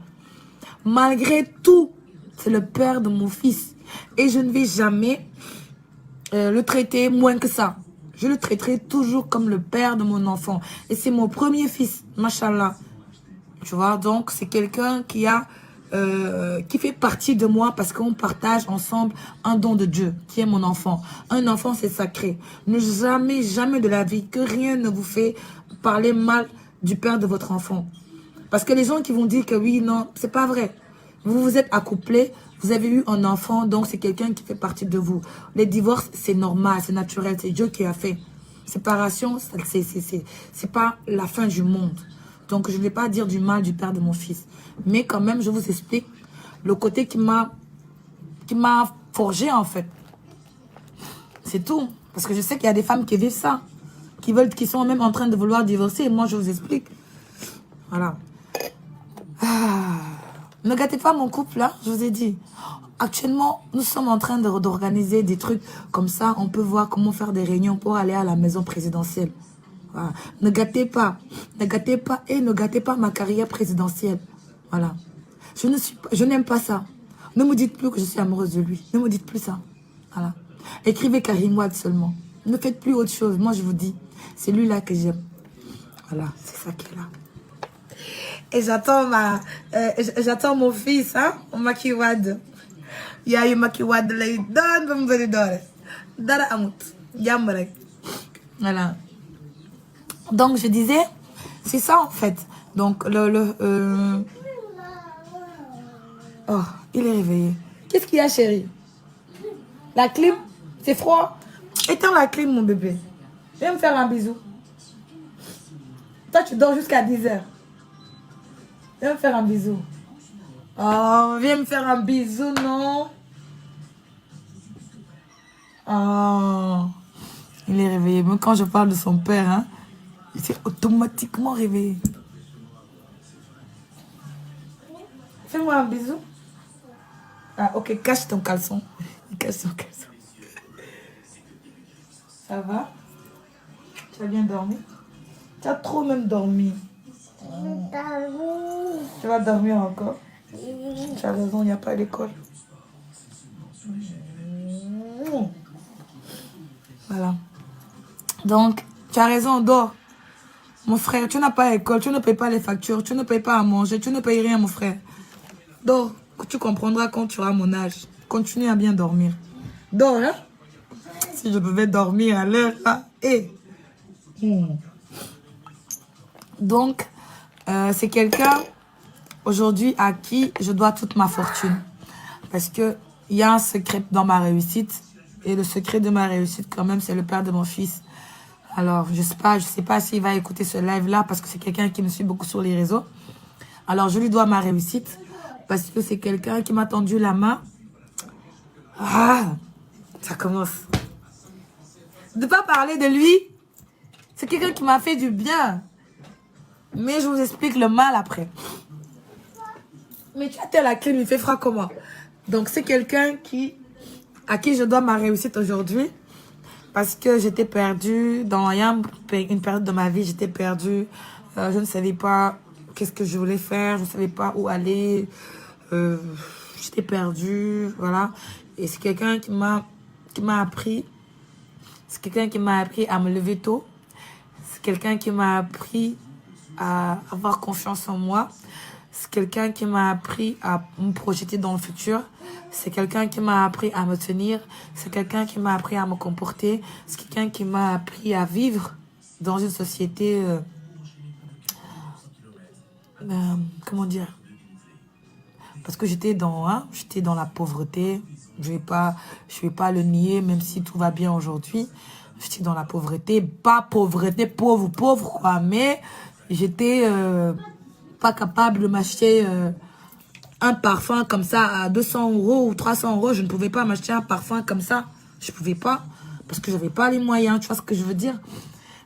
Malgré tout, c'est le père de mon fils. Et je ne vais jamais le traiter moins que ça. Je le traiterai toujours comme le père de mon enfant. Et c'est mon premier fils, machallah. Tu vois, donc c'est quelqu'un qui fait partie de moi parce qu'on partage ensemble un don de Dieu, qui est mon enfant. Un enfant, c'est sacré. Ne jamais de la vie, que rien ne vous fait parler mal du père de votre enfant. Parce que les gens qui vont dire que oui, non, c'est pas vrai. Vous vous êtes accouplés, vous avez eu un enfant, donc c'est quelqu'un qui fait partie de vous. Les divorces, c'est normal, c'est naturel, c'est Dieu qui a fait. Séparation, c'est pas la fin du monde. Donc je ne vais pas dire du mal du père de mon fils. Mais quand même, je vous explique le côté qui m'a forgé en fait. C'est tout. Parce que je sais qu'il y a des femmes qui vivent ça. Qui sont même en train de vouloir divorcer. Et moi, je vous explique. Voilà. Ne gâtez pas mon couple, là, je vous ai dit. Actuellement, nous sommes en train d'organiser des trucs comme ça. On peut voir comment faire des réunions pour aller à la maison présidentielle. Voilà. Ne gâtez pas et ne gâtez pas ma carrière présidentielle. Voilà. Je n'aime pas ça. Ne me dites plus que je suis amoureuse de lui. Ne me dites plus ça. Voilà. Écrivez Karim Wade seulement. Ne faites plus autre chose. Moi, je vous dis, c'est lui-là que j'aime. Voilà, c'est ça qui est là. Et j'attends mon fils, hein, mon Macky Wade. Il y a eu Macky Wade là, il donne, va me donner d'or. Dara amut. Yamrek. Voilà. Donc, je disais, c'est ça en fait. Donc, oh, il est réveillé. Qu'est-ce qu'il y a, chérie? La clim? C'est froid? Éteins la clim, mon bébé. Viens me faire un bisou. Toi, tu dors jusqu'à 10h. Viens me faire un bisou. Oh, viens me faire un bisou, non? Oh, il est réveillé. Même quand je parle de son père, hein, il s'est automatiquement réveillé. Fais-moi un bisou. Ah, ok, cache ton caleçon. Il cache son caleçon. Ça va? Tu as bien dormi? Tu as trop même dormi. Tu vas dormir encore? Tu as raison, il n'y a pas l'école. Voilà. Donc, tu as raison, dors. Mon frère, tu n'as pas l'école, tu ne payes pas les factures, tu ne payes pas à manger, tu ne payes rien, mon frère. Dors, tu comprendras quand tu auras mon âge. Continue à bien dormir. Dors, hein? Si je pouvais dormir à l'heure, là. Hey. Donc, c'est quelqu'un, aujourd'hui, à qui je dois toute ma fortune. Parce qu'il y a un secret dans ma réussite. Et le secret de ma réussite, quand même, c'est le père de mon fils. Alors, je sais pas s'il va écouter ce live-là, parce que c'est quelqu'un qui me suit beaucoup sur les réseaux. Alors, je lui dois ma réussite, parce que c'est quelqu'un qui m'a tendu la main. Ah, ça commence. De pas parler de lui, c'est quelqu'un qui m'a fait du bien. Mais je vous explique le mal après. Mais tu as tel à qui lui fait froid comment? Donc, c'est quelqu'un à qui je dois ma réussite aujourd'hui. Parce que j'étais perdue. Dans une période de ma vie, j'étais perdue. Je ne savais pas qu'est-ce que je voulais faire. Je ne savais pas où aller. J'étais perdue. Voilà. Et c'est quelqu'un qui m'a appris. C'est quelqu'un qui m'a appris à me lever tôt. C'est quelqu'un qui m'a appris à avoir confiance en moi. C'est quelqu'un qui m'a appris à me projeter dans le futur. C'est quelqu'un qui m'a appris à me tenir. C'est quelqu'un qui m'a appris à me comporter. C'est quelqu'un qui m'a appris à vivre dans une société... comment dire? Parce que j'étais dans la pauvreté. Je vais pas le nier, même si tout va bien aujourd'hui. J'étais dans la pauvreté. Pas pauvreté, pauvre, quoi. Mais j'étais pas capable de m'acheter... un parfum comme ça à 200 € ou 300 €, je ne pouvais pas m'acheter un parfum comme ça. Je ne pouvais pas parce que je n'avais pas les moyens, tu vois ce que je veux dire.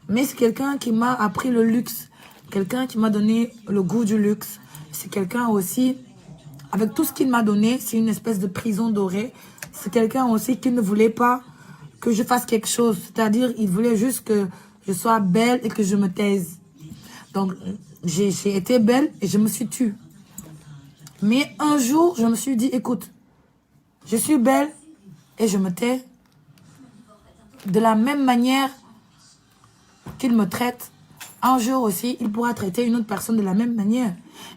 Mais c'est quelqu'un qui m'a appris le luxe, quelqu'un qui m'a donné le goût du luxe. C'est quelqu'un aussi, avec tout ce qu'il m'a donné, c'est une espèce de prison dorée. C'est quelqu'un aussi qui ne voulait pas que je fasse quelque chose. C'est-à-dire, il voulait juste que je sois belle et que je me taise. Donc, j'ai été belle et je me suis tue. Mais un jour, je me suis dit, écoute, je suis belle et je me tais. De la même manière qu'il me traite, un jour aussi, il pourra traiter une autre personne de la même manière.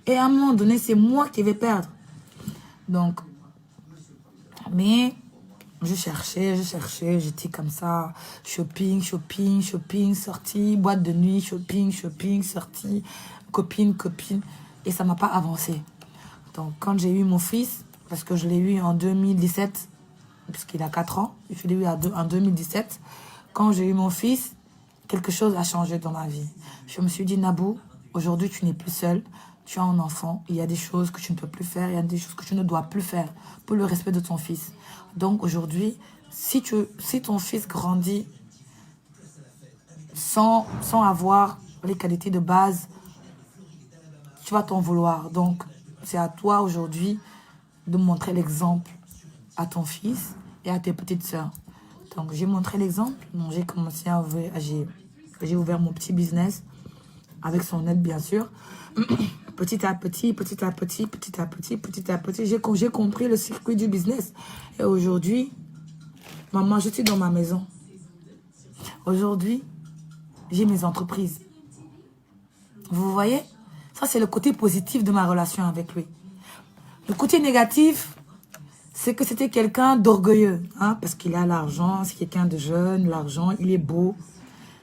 Et à un moment donné, c'est moi qui vais perdre. Donc, mais je cherchais, j'étais comme ça, shopping, sortie, boîte de nuit, shopping, sortie, copine. Et ça m'a pas avancé. Donc, quand j'ai eu mon fils, parce que je l'ai eu en 2017, puisqu'il a 4 ans, je l'ai eu en 2017, quand j'ai eu mon fils, quelque chose a changé dans ma vie. Je me suis dit, Nabou, aujourd'hui, tu n'es plus seule, tu as un enfant, il y a des choses que tu ne peux plus faire, il y a des choses que tu ne dois plus faire pour le respect de ton fils. Donc, aujourd'hui, si ton fils grandit sans avoir les qualités de base, tu vas t'en vouloir. Donc, c'est à toi aujourd'hui de montrer l'exemple à ton fils et à tes petites sœurs. Donc, j'ai montré l'exemple. J'ai commencé à ouvrir, j'ai ouvert mon petit business avec son aide bien sûr. Petit à petit, j'ai compris le circuit du business. Et aujourd'hui, maman, je suis dans ma maison. Aujourd'hui, j'ai mes entreprises. Vous voyez? Ça, c'est le côté positif de ma relation avec lui. Le côté négatif, c'est que c'était quelqu'un d'orgueilleux. Hein, parce qu'il a l'argent, c'est quelqu'un de jeune, l'argent, il est beau.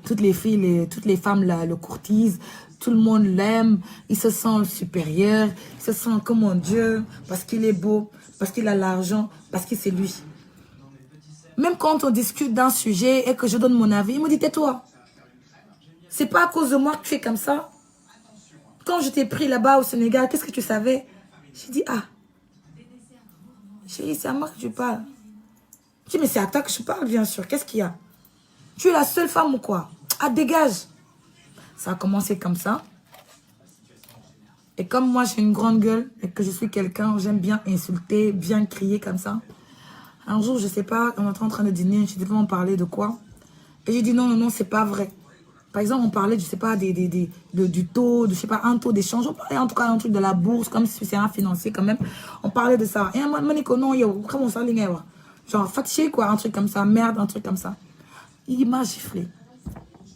Toutes les filles, toutes les femmes le courtisent. Tout le monde l'aime. Il se sent supérieur. Il se sent comme un Dieu. Parce qu'il est beau. Parce qu'il a l'argent. Parce que c'est lui. Même quand on discute d'un sujet et que je donne mon avis, il me dit tais-toi. C'est pas à cause de moi que tu fais comme ça. Quand je t'ai pris là-bas au Sénégal, qu'est-ce que tu savais? J'ai dit ah. J'ai dit c'est à moi que tu parles. J'ai dit mais c'est à toi que je parle bien sûr. Qu'est-ce qu'il y a? Tu es la seule femme ou quoi? Ah dégage. Ça a commencé comme ça. Et comme moi j'ai une grande gueule et que je suis quelqu'un, j'aime bien insulter, bien crier comme ça. Un jour, je sais pas, on était en train de dîner, je ne sais pas on parlait de quoi. Et j'ai dit non, c'est pas vrai. Par exemple, on parlait, je sais pas, du taux, je sais pas, un taux d'échange. On parlait en tout cas un truc de la bourse, comme si c'est un financier quand même. On parlait de ça. Et un moment, non, comment ça, genre, fatigué quoi, un truc comme ça, merde, un truc comme ça. Il m'a giflé.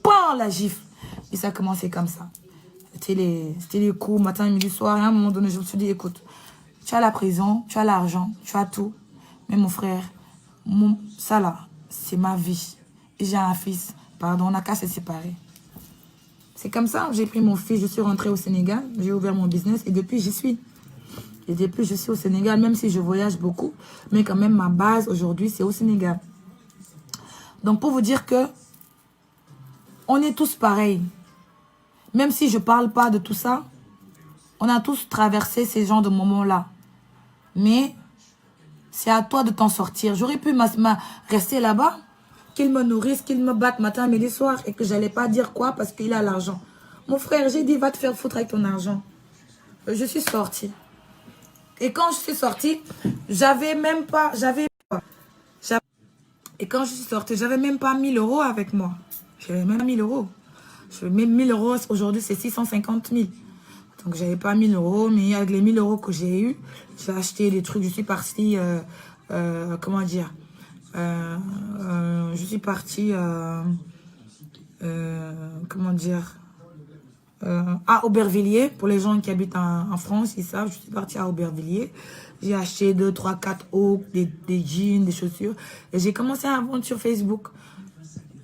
Pan, la gifle. Et ça a commencé comme ça. C'était les coups, matin, midi, soir. Et à un moment donné, je me suis dit, écoute, tu as la prison, tu as l'argent, tu as tout. Mais mon frère, ça là, c'est ma vie. Et j'ai un fils. Pardon, on n'a qu'à se séparer. C'est comme ça, j'ai pris mon fils, je suis rentrée au Sénégal, j'ai ouvert mon business et depuis j'y suis. Et depuis je suis au Sénégal, même si je voyage beaucoup, mais quand même ma base aujourd'hui c'est au Sénégal. Donc pour vous dire que on est tous pareils. Même si je ne parle pas de tout ça, on a tous traversé ces genres de moments-là. Mais c'est à toi de t'en sortir. J'aurais pu rester là-bas, qu'il me nourrisse, qu'il me batte matin, midi, soir, et que je n'allais pas dire quoi parce qu'il a l'argent. Mon frère, j'ai dit, va te faire foutre avec ton argent. Je suis sortie. Et quand je suis sortie, et quand je suis sortie, j'avais même pas 1000 € avec moi. J'avais même pas 1000 €. Même 1000 € aujourd'hui, c'est 650 000. Donc, j'avais pas 1000 €, mais avec les 1000 € que j'ai eu, j'ai acheté des trucs. Je suis partie, comment dire, je suis partie, comment dire, à Aubervilliers. Pour les gens qui habitent en France, ils savent, je suis partie à Aubervilliers. J'ai acheté 2, 3, 4 hauts, des jeans, des chaussures. Et j'ai commencé à vendre sur Facebook.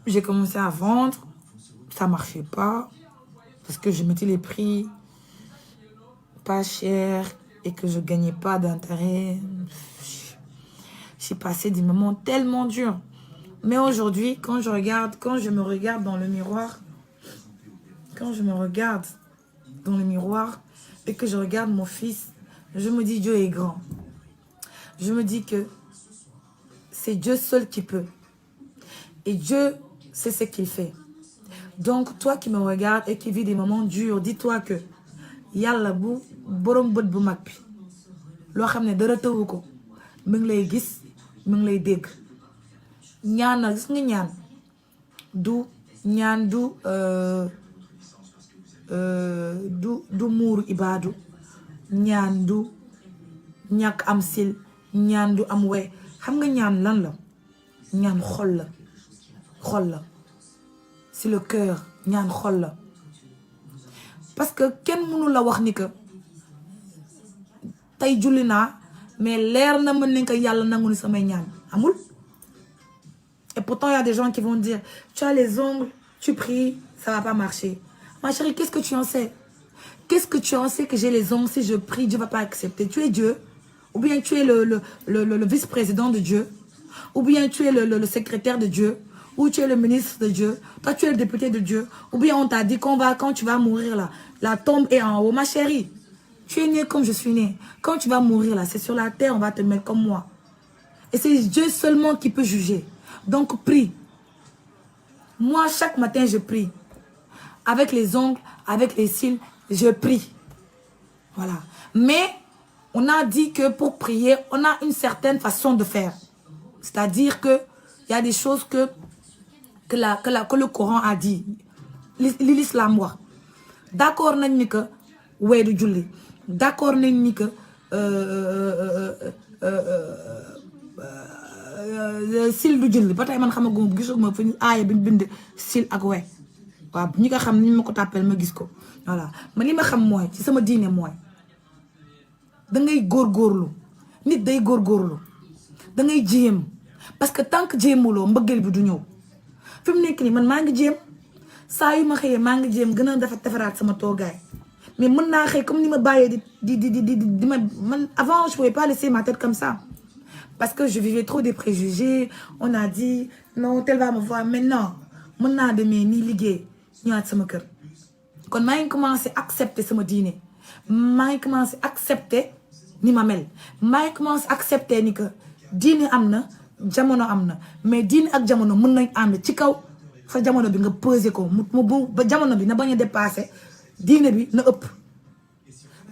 J'ai commencé à vendre. Ça marchait pas. Parce que je mettais les prix pas cher et que je gagnais pas d'intérêt. J'ai passé des moments tellement durs. Mais aujourd'hui, quand je me regarde dans le miroir, et que je regarde mon fils, je me dis Dieu est grand. Je me dis que c'est Dieu seul qui peut. Et Dieu sait ce qu'il fait. Donc, toi qui me regardes et qui vis des moments durs, dis-toi que yalla bu borom beut bu mag bi lo xamne dara tewu ko mi ngi lay gis mi ngi lay dégg ñaanal gis nga ñaan du muur ibaadu ñaan du ñàkk am sil ñaan du am we xam nga ñaan lan la ñaan xol la c'est le cœur ñaan xol la parce que kenn mënu la wax ni que tay julli naa mais leer na mën nañ ko yàlla nangu ni samay ñaan amul. Et pourtant il y a des gens qui vont dire tu as les ongles, tu pries, ça va pas marcher. Ma chérie, qu'est-ce que tu en sais? Qu'est-ce que tu en sais que j'ai les ongles? Si je prie, Dieu va pas accepter. Tu es Dieu, ou bien tu es le vice-président de Dieu, ou bien tu es le secrétaire de Dieu, ou tu es le ministre de Dieu, toi tu es le député de Dieu, ou bien on t'a dit quand tu vas mourir là, la tombe est en haut. Ma chérie, tu es née comme je suis née. Quand tu vas mourir là, c'est sur la terre, on va te mettre comme moi. Et c'est Dieu seulement qui peut juger. Donc prie. Moi, chaque matin, je prie. Avec les ongles, avec les cils, je prie. Voilà. Mais on a dit que pour prier, on a une certaine façon de faire. C'est-à-dire que il y a des choses que le Coran a dit. L'islam, d'accord nañ ni que wee du julli d'accord nañ ni que sil du julli ba tey man xamaguma gisuma fu ñu aaya bi ñu bind sil ak we waaw ñi nga xam ni ma ko tàppel ma gis ko voilà man li ma xam mooy ci sama diine mooy dangay góorgóorlu nit day góorgóorlu dangay jéem parce que tant que jéemuloo mbëggeel bi du ñëw fi mu nekk nii man maa ngi jéem saa yu ma xëyee maa ngi jéem gën a defaraat sama toogaay mais mën naa xëy comme ni ma bàyyee di ma man avant je pouvais pas laisser ma tête comme ça parce que je vivais trop des préjugés on a dit non tel va me voir maintenant mën naa demee nii liggéey ñëwaat sama kër kon maa ngi commencé accepter sama diine maa ngi commencé accepter ni ma mel maa ngi commencé accepter ni que diine am na jamono am na mais diine ak jamono mën nañ ànd ci kaw sa jamono bi nga peser ko mu ba jamono bi na bañ a dépasser diine bi na ëpp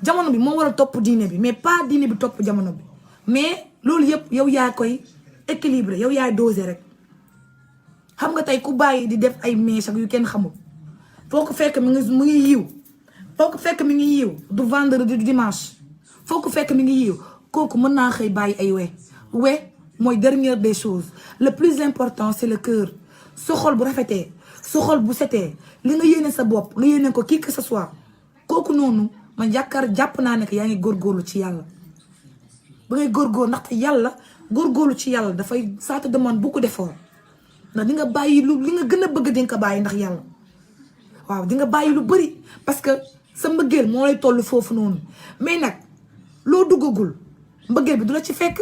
jamono bi moo war a topp diine bi mais pas diine bi topp jamono bi mais loolu yëpp yow yaa koy équilibré yow yaay doser rek xam nga tey ku bàyyi di def ay mèches ak yu kenn xamul foo ko fekk mu ngi yiw foo ko fekk mi ngi yiw du vendredi du dimanche foo ko fekk mi ngi yiw kooku mën naa xëy bàyyi ay we mooy dernière des choses le plus important c'est le cœur sa xol bu rafetee sa xol bu setee li nga yéene sa bopp nga yéene ko qui que ce soit kooku noonu man jàpp naa ne que yaa ngi góorgóorlu ci yàlla ba ngay góorgóorlu ndaxte yàlla góorgóorlu ci yàlla dafay ça te demande beaucoup d'effort ndax di nga bàyyi li nga gën a bëgg di nga ko bàyyi ndax yàlla waaw di nga bàyyi lu bëri parce que sa mbëggeel moo lay toll foofu noonu mais nag loo duggagul mbëggeel bi du la ci fekk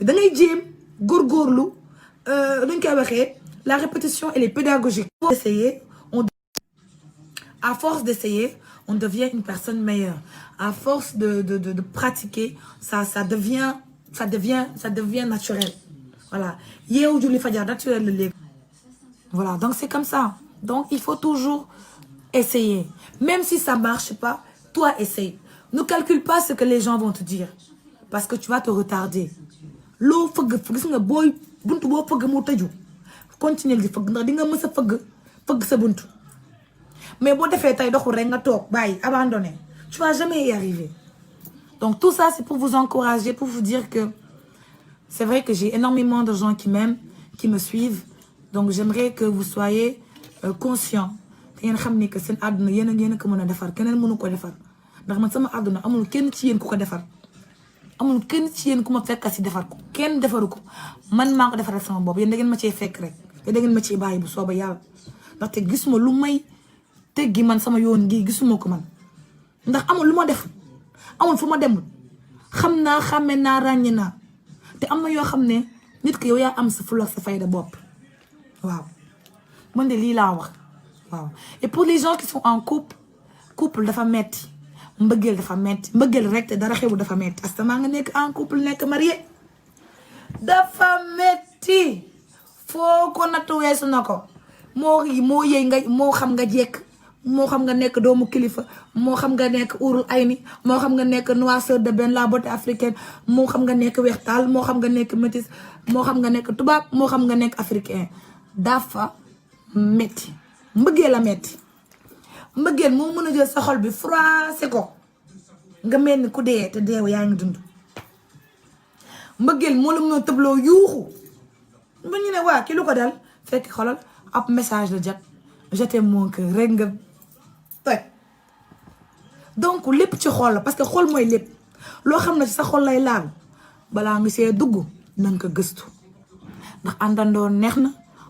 da ngay jéem góorgóorlu luñ koy waxee la répétition elle est pédagogique. À force d'essayer on devient une personne meilleure à force de pratiquer ça devient naturel voilà yeewu julli fajar naturel la léegi voilà donc c'est comme ça donc il faut toujours essayer même si ça marche pas toi essaye ne calcule pas ce que les gens vont te dire parce que tu vas te retarder loo fëgg gis nga booy buntu boo fëgg mu tëju continuer di fëgg ndax di nga mës a fëgg sa buntu mais boo defee tey doxul rek nga toog bàyyi abandonné tu vas jamais y arriver donc tout ça c'est pour vous encourager pour vous dire que c'est vrai que j'ai énormément de gens qui m'aiment qui me suivent donc j'aimerais que vous soyez conscients te ngeen xam ni que seen àdduna yéen a ko mën a defar keneen mënu ko defar ndax man sama àdduna amul kenn ci yéen ku ko defar amul kenn ci yéen ku ma fekk si defar ko kenn defaru ko man maa ko defaral sama bopp yéen da ngeen ma cee fekk rek te da ngeen ma ciy bàyyi bu sooba yàlla ndaxte gisuma lu may teggi man sama yoon gi gisuma ko man ndax amul lu ma def amul fu ma demul xam naa xàmme naa ràññe naa te am na yoo xam ne nit ki yow yaa am sa fulla sa fayda bopp waaw man de lii laa wax waaw et pour les gens qui sont en couple dafa metti mbëggeel dafa metti mbëggeel rek te dara xewu dafa metti parce que maa nga nekk en couple nekk marié dafa metti foo ko nattu weesu na ko moo yëy nga moo xam nga jekk moo xam nga nekk doomu kilifa moo xam nga nekk urul ayni moo xam nga nekk noisseur de benn la beauté africaine moo xam nga nekk weextaal moo xam nga nekk métis moo xam nga nekk tubaab moo xam nga nekk africain dafa metti mbëggeel la metti mbëggeel moo mën a jël sa xol bi froissé ko nga mel ni ku dee te deew yaa ngi dund mbëggeel moo la mën a tëbloo yuuxu ba ñu ne waa ki lu ko dal fekk xolal ab message la jot je t'aime mon cœur rek nga toj donc lépp ci xol la parce que xol mooy lépp loo xam ne ci sa xol lay laal balaa nga see dugg na nga ko gëstu ndax àndandoo neex na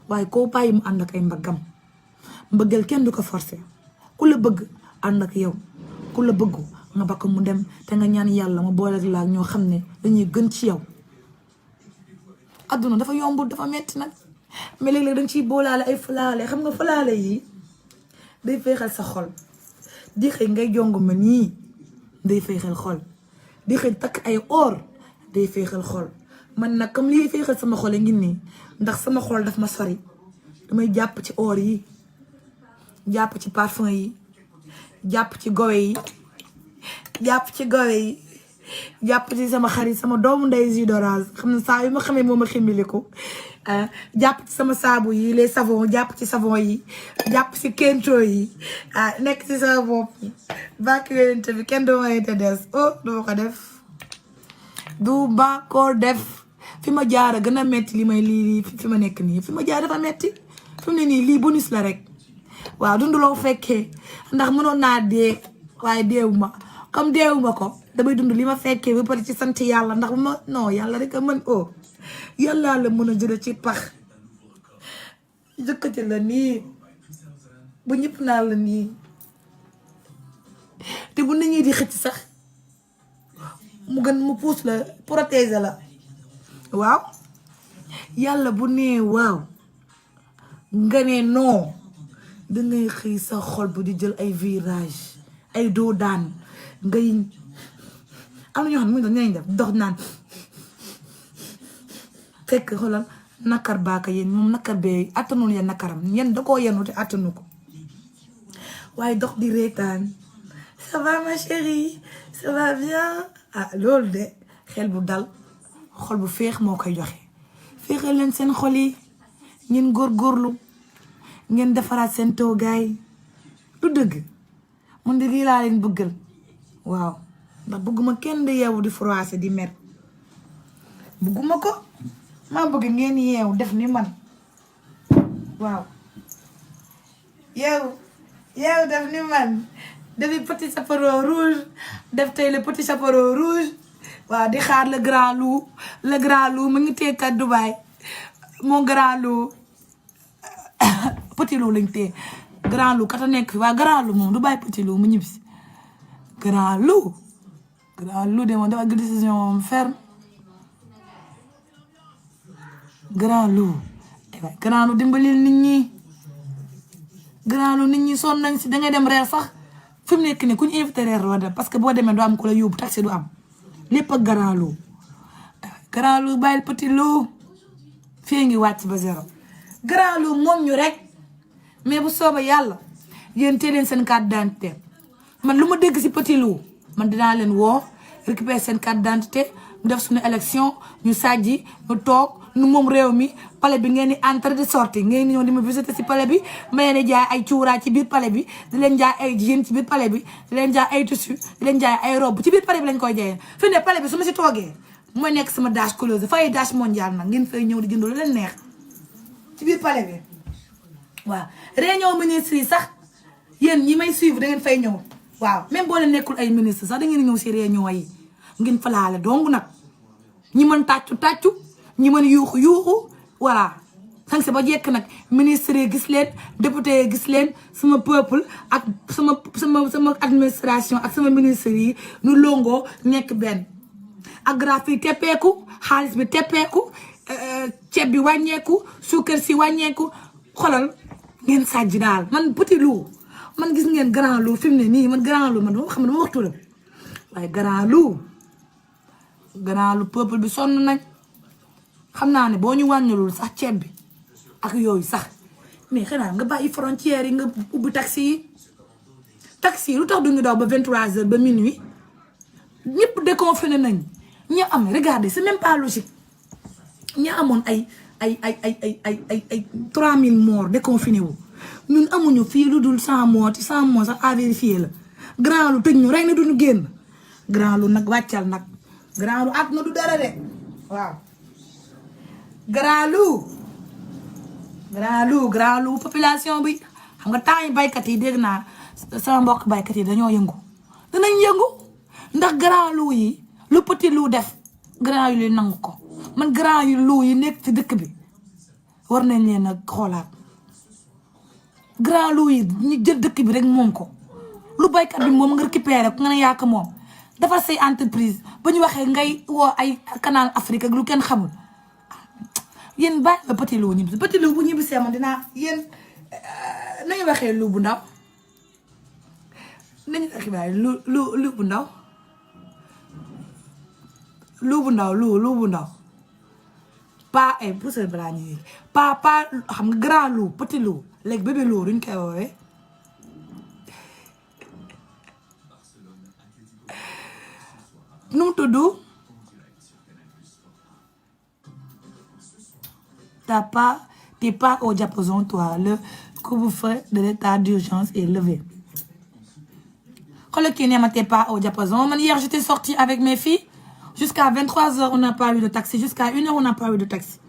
waaye koo bàyyi mu ànd ak ay mbaggam mbëggeel kenn du ko forcer ku la bëgg ànd ak yow ku la bëggu nga bakk mu dem te nga ñaan yàlla ma boole ak laa ñoo xam ne dañuy gën ci yow adduna dafa yombul dafa metti nag mais léeg-léeg dañ ciy boolaale ay falaale xam nga falaale yi day féexal sa xol di xëy ngay jong ma nii day féexal xol di xëy takk ay or day féexal xol man nag comme lii féexal sama xol ngi nii ndax sama xol daf ma sori damay jàpp ci or yi jàpp ci parfum yi jàpp ci gowe yi jàpp ci sama xarit sama doomu ndey Zidorage xam ne saa yu ma xamee moom a ximmili ko ah jàpp ci sama saabu yi les savons jàpp ci savon yi jàpp ci kento yi ah nekk ci sama bopp bàkk yonent bi kenn du ma te des oh du ma ko def du ba ko def fi ma jaar a gën a metti li may lii fi ma nekk nii fi ma jaar dafa metti fi mu ne nii lii bonus la rek waaw dunduloo fekkee ndax mënoon naa dee waaye deewuma comme deewuma ko damay dund li ma fekkee ba pare ci sant yàlla ndax bu ma non yàlla rek a mën oh yàlla la mën a jële ci pax jëkkati la nii bu ñëpp naa la nii te bu nit ñi di xëcc sax mu gën mu puus la protéger la waaw yàlla bu nee waaw nga ne non dangay xëy sa xol bu di jël ay virage ay doo daan ngay am na ñoo xam ne dañ def dox naan fekk xoolal nakar baaka yéen moom nakar bee attanul ya nakaram yéen da koo yenu te attanu ko waaye dox di reetaan ça va ma chérie ça va bien ah loolu de xel bu dal xol bu féex moo koy joxe féexal leen seen xol yi ngeen góorgóorlu ngeen defaraat seen toogaay du dëgg man de lii laa leen bëggal waaw ndax bëgguma kenn di yeewu di froissé di mer bëgguma ko maa bëgg ngeen yeewu def ni man waaw yeewu def ni man defi petit chaperon rouge def tey le petit chaperon rouge waaw di xaar le grand loup mu ngi téye kat Dubaï mon grand loup petit loup lañ téye grand loup kata nekk fi waa grand loup moom du bàyyi petit loup mu ñibbisi grand loup de moom dafa décision moom ferme grand loup dimbalil nit ñi grand loup nit ñi sonn nañ si dangay dem reer sax fi mu nekk nii ku ñu invité reer doo dem parce que boo demee doo am ku la yóbbu taxi du am lépp ak grand loup bàyyil petit loup fii ngi wàcc ba zéro grand loup moom ñu rek mais bu sooba yàlla yéen tee leen seen carte d'identité man lu ma dégg si petit loup man dinaa leen woo récupérer seen carte d'identité ñu def suñu élection ñu sàjji ñu toog nu moom réew mi palais bi ngeen di entrer di sortir ngeen di ñëw di ma visiter si palais bi ma leen di jaay ay cuuraay ci biir palais bi di leen jaay ay jigéen ci biir palais bi di leen jaay ay tissu di leen jaay ay robe ci biir palais bi lañ koy jaayee fi ne palais bi su ma si toogee mooy nekk sama dash close fay dash mondial nag ngeen fay ñëw di jënd lu leen neex ci biir palais bi waaw réunion ministre yi sax yéen ñi may suivre da ngeen fay ñëw waaw même boo leen nekkul ay ministre sax da ngeen ñëw si réunion yi ngeen falaale donc nag ñi mën tàccu ñi mën yuuxu voilà sanse ba jekk nag ministre yi gis leen député yi gis leen sama peuple ak sama administration ak sama ministre yi nu longoo nekk benn agrafe yi teppeeku xaalis bi teppeeku ceeb bi wàññeeku suukar si wàññeeku xolal ngeen sàjji daal man petit loup man gis ngeen grand loup fi mu ne nii man grand loup man dama xam ne dama waxtu la waaye grand loup peuple bi sonn nañ xam naa ne boo ñu wàññilul sax ceeb bi ak yooyu sax mais xanaa nga bàyyi frontières yi nga ubbi taxi yi lu tax duñu daw ba 23h ba minuit ñëpp déconfiné nañ ñi am regardez c'est même pas logique ñi amoon ay 3000 morts déconfiné wu ñun amuñu fii lu dul 100 morts 100 morts sax à vérifier la grand lu tëj ñu rek ne duñu génn grand lu nag wàccal nag grand lu at na du dara de waaw grand lu population bi xam nga temps yi baykat yi dégg naa sama mbokk baykat yi dañoo yëngu danañ yëngu ndax grand loup yi lu petit loup def grand yu leen nangu ko man grand yu loup yi nekk ci dëkk bi war nañ leen a xoolaat grand loup yi ñu jël dëkk bi rek moom ko lu baykat bi moom nga récupéré ko nga ne yaa ko moom dafa say entreprise ba ñu waxee ngay woo ay canal Afrique ak lu kenn xamul yéen bàyyi la petit loup ñibbisi petit loup bu ñibbisee man dinaa yéen nañu waxee loup bu ndaw nañu waxee bàyyi loup bu ndaw loup bu ndaw pas ay pousseur balaa ñuy pas xam nga grand loup petit loup léegi bébé loup duñ koy woowee nu mu tudd t'es pas au diapason, toi. Le couvre-feu de l'état d'urgence est levé. Quand le Kenya t'es pas au diapason, hier j'étais sortie avec mes filles. Jusqu'à 23h, on n'a pas eu de taxi. Jusqu'à 1h, on n'a pas eu de taxi.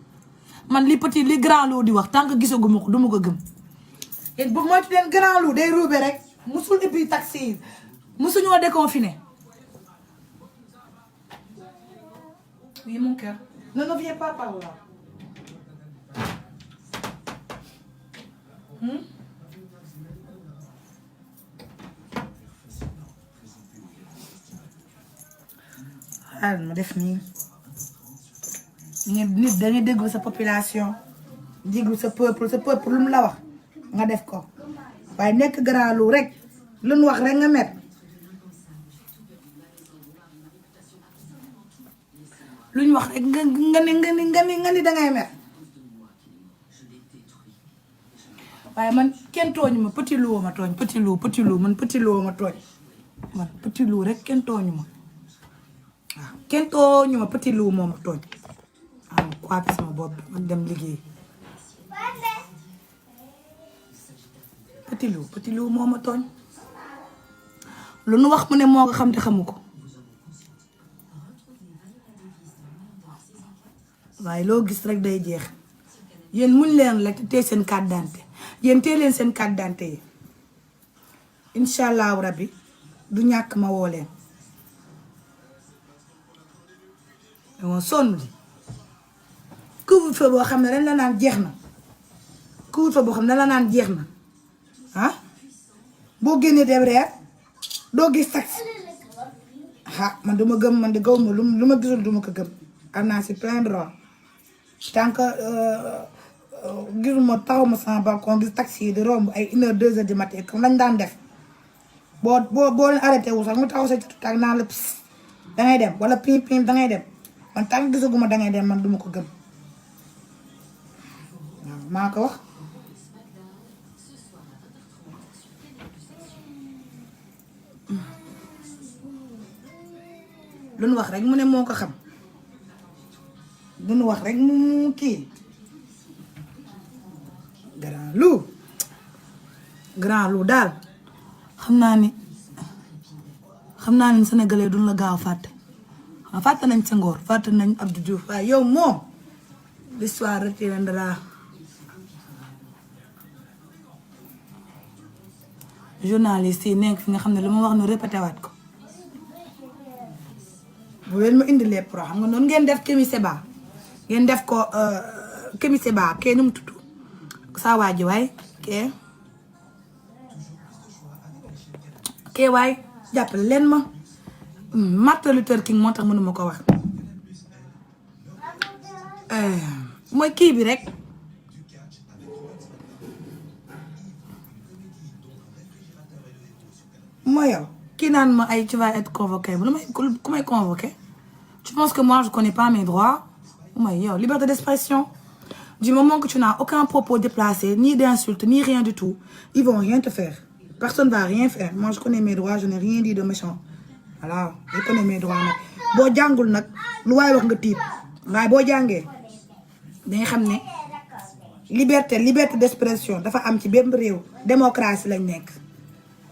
Man, les petits, les grands lots, tant que je ne sais pas. Et pour moi, tu es un grand lot, des roues, musul et puis taxi. Musul nous déconfiné. Oui, mon cœur. Non, ne viens pas par là. Ah, je définis. Nit dañuy déglu sa population déglu sa peuple lu mu la wax nga def ko waaye nekk grand lu rek lu ñu wax rek nga met lu ñu wax rek nga ni dangay met waaye man kenn tooñu ma petit loup ma tooñ petit loup man petit loup ma tooñ man petit loup rek kenn tooñu ma waaw kenn tooñu ma petit loup moo ma tooñ quoi que sama bopp man dem liggéey petit loup moo ma tooñ lu nu wax mu ne moo ko xam te xamu ko waaye loo gis rek day jeex yéen muñ leen rek te tey seen carte d'identité yéen tey leen seen carte d'identité yi incha allahu rabbi du ñàkk ma woo leen dama sonn di couvre-feu boo xam ne dañ la naan jeex na couvre-feu boo xam ne dañ la naan jeex na ah boo génnee dem reer doo gis taxi ah man duma gëm man di gaw ma lu ma gisul duma ko gëm am naa si plein droit tant que gisuma taxaw ma sama balcon gis taxi yi di romb ay 1h 2h du matin comme lañ daan def boo leen arrêté wu sax nga taxaw sa ci tag naan la pss dangay dem wala pim dangay dem man tant que gisaguma dangay dem man duma ko gëm waaw maa ko wax lu nu wax rek mu ne moo ko xam lu nu wax rek mu kii grand loup daal xam naa ni sénégalais duñ la gaaw fàtte fàtte nañ Senghor fàtte nañ Abdou Diouf waaye yow moom l'histoire retiendra journaliste yi nekk fi nga xam ne lu ma wax nu répété waat ko bu leen ma indilee pro xam nga noonu ngeen def Kémi Séba ngeen def ko Kémi Séba kee nu mu tudd saa waa ji waay kee waay jàppale leen ma Martin Luther King moo tax mënuma ko wax mooy kii bi rek mooy yow kii naan ma ay tu vas être convoqué bu ku may convoqué tu penses que moi je connais pas mes droits mooy yow liberté d'expression du moment que tu n'as aucun propos déplacé ni d'insulte ni rien du tout ils vont rien te faire personne va rien faire moi je connais mes droits je n'ai rien dit de méchant voilà je connais mes droits nag boo jàngul nag lu waay wax nga tiit waaye boo jàngee danga xam ne liberté d'expression dafa am ci bépp réew démocratie lañ nekk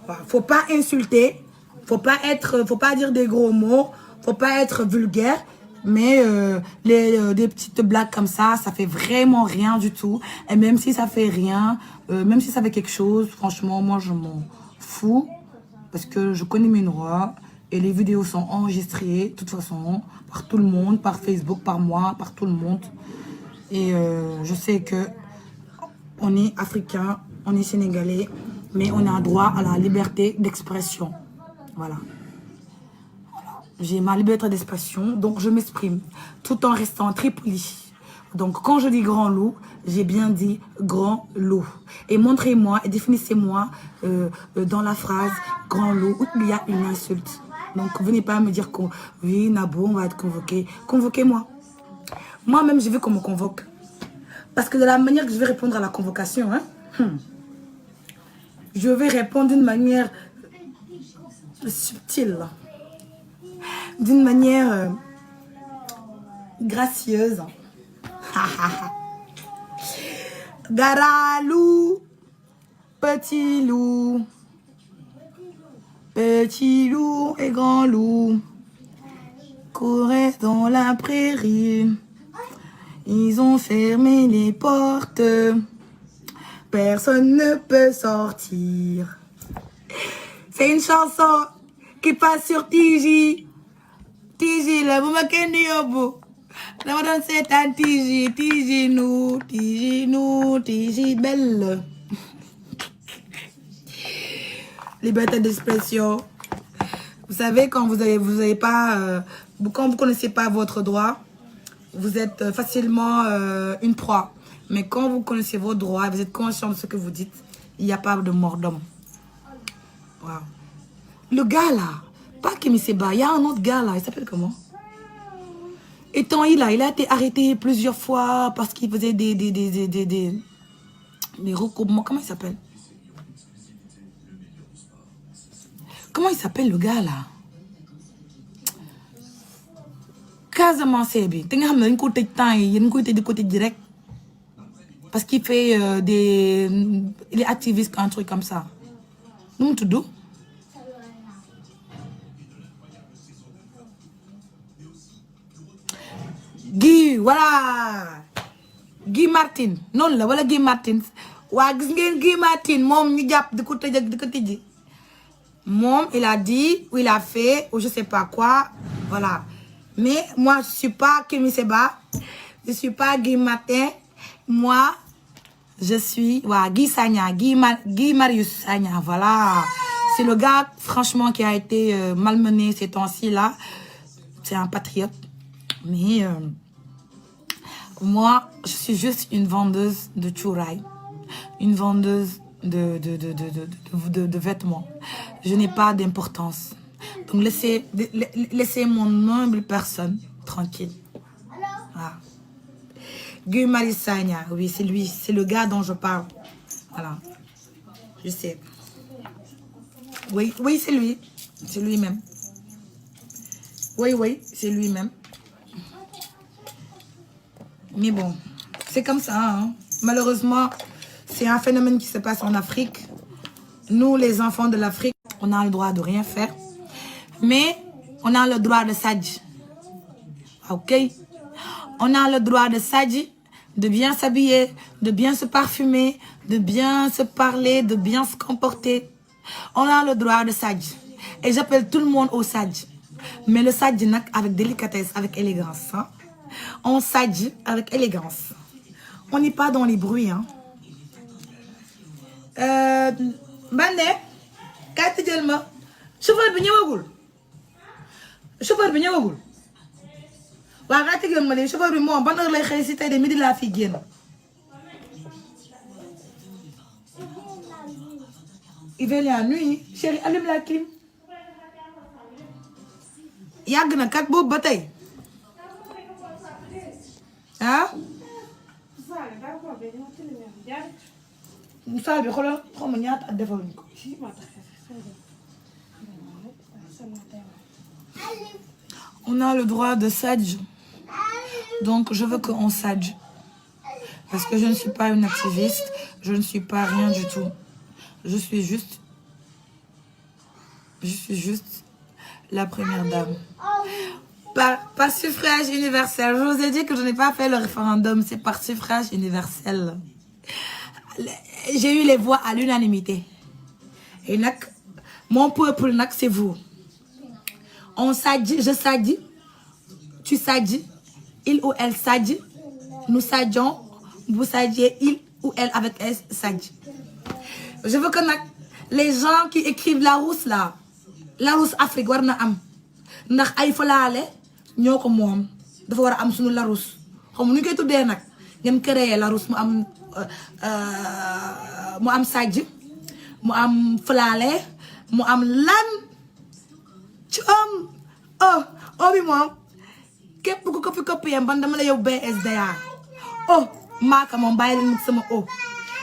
waaw faut pas insulter faut pas dire des gros mots faut pas être vulgaire mais des petites blagues comme ça fait vraiment rien du tout et même si ça fait rien même si ça fait quelque chose franchement moi je m'en fous parce que je connais mes droits et les vidéos sont enregistrées de toute façon par tout le monde par Facebook par moi par tout le monde et je sais que on est africain on est sénégalais mais on a droit à la liberté d'expression voilà j'ai ma liberté d'expression donc je m'exprime tout en restant très poli donc quand je dis grand loup j'ai bien dit grand loup et montrez-moi et définissez-moi dans la phrase grand loup où il y a une insulte donc venez pas me dire que oui Nabou on va être convoqué convoquez-moi moi-même je veux qu'on me convoque parce que de la manière que je vais répondre à la convocation je vais répondre d'une manière subtile d'une manière gracieuse Garalou, petit loup et grand loup couraient dans la prairie. Ils ont fermé les portes. Personne ne peut sortir. C'est une chanson qui passe sur TJ. TJ, là, vous me connaissez au bout. Là, on donne cette à TJ. TJ, nous, TJ, belle. Liberté d'expression. Vous savez, quand vous avez pas, quand vous connaissez pas votre droit, vous êtes facilement une proie. Mais quand vous connaissez vos droits, vous êtes conscient de ce que vous dites, il n'y a pas de mort d'homme. Wow. Le gars là, pas Kémy Séba, il y a un autre gars là, il s'appelle comment? Et Tanguy là, il a été arrêté plusieurs fois parce qu'il faisait des recoupements. Comment il s'appelle? Comment il s'appelle le gars là? Casamance bi. Te nga xam ne dañ ko tëj temps yi yéen koy tëj di côté direct. Parce qu'il fait il est activiste, un truc comme ça. Nous tout doux. Guy, voilà. Guy Martin. Non là, voilà Guy Martin. Wa gis ngeen Guy Martin, mom ñu japp di ko tëj ak di ko tëjji. Mom, il a dit, ou il a fait, ou je sais pas quoi. Voilà. Mais moi, je suis pas Kémy Séba. Je suis pas Guy Martin. Moi, je suis Guy Sagna, Guy Marius Sagna, voilà. C'est le gars, franchement, qui a été malmené ces temps-ci, là. C'est un patriote. Mais moi, je suis juste une vendeuse de chouraï. Une vendeuse de vêtements. Je n'ai pas d'importance. Donc, laissez mon humble personne tranquille. Voilà. Guy Marius Sagna, oui, c'est lui, c'est le gars dont je parle. Voilà, je sais. Oui, oui, c'est lui. C'est lui-même. Oui, oui, c'est lui-même. Mais bon, c'est comme ça. Hein. Malheureusement, c'est un phénomène qui se passe en Afrique. Nous, les enfants de l'Afrique, on a le droit de rien faire. Mais on a le droit de s'adj. Ok? On a le droit de s'adj, de bien s'habiller, de bien se parfumer, de bien se parler, de bien se comporter. On a le droit de s'adj. Et j'appelle tout le monde au s'adj. Mais le s'adj avec délicatesse, avec élégance. Hein? On s'adj avec élégance. On n'est pas dans les bruits. Hein? Bande, kati djelma. Chauffeur bi ñëwagul. Chauffeur bi ñëwagul. Wa kati djelma le chauffeur bi moom ban heure lay xëy ci tay de midi la fi génn. Il vient la nuit. Chérie, allume la clim. Yàgg na kat boobu ba tey. Ah? Saal bi xoolal xawma ñaata at defaluñ ko. On a le droit de s'adj. Donc je veux qu'on s'adj. Parce que je ne suis pas une activiste. Je ne suis pas rien du tout. Je suis juste la première dame. Par suffrage universel. Je vous ai dit que je n'ai pas fait le référendum. C'est par suffrage universel. J'ai eu les voix à l'unanimité. Et mon peuple, c'est vous. On s'adj, je s'adj, tu s'adj, il ou elle s'adj, nous s'adjons, vous s'adjez, il ou elle avec S s'adj. Je veux que les gens qui écrivent Larousse là, Larousse Afrique, warna am. Ndax ay falaale ñoko mom dafa wara am suñu Larousse. Xam ñu koy tuddé nak ngeen créer Larousse mu am sadj, mu am falaale, mu am lan bi mom képp ku ko fi copier ban dama la yow BSDA. Maaka mom bayil leen sama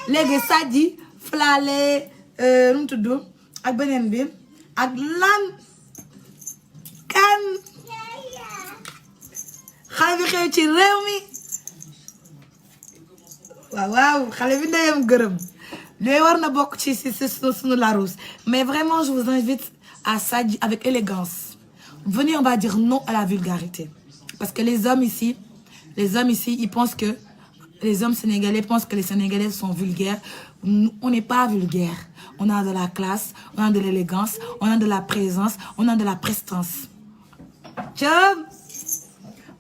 légui sadji falaale nu tuddu ak benen bi ak lan kan xale bi xew ci réew mi waaw xale bi ndeyam gërëm léegi war na bokk ci sunu Larousse mais vraiment je vous invite à s'habiller avec élégance. Venez, on va dire non à la vulgarité parce que les hommes ici ils pensent que les hommes sénégalais pensent que les Sénégalais sont vulgaires. On n'est pas vulgaire. On a de la classe, on a de l'élégance, on a de la présence, on a de la prestance. Tiens,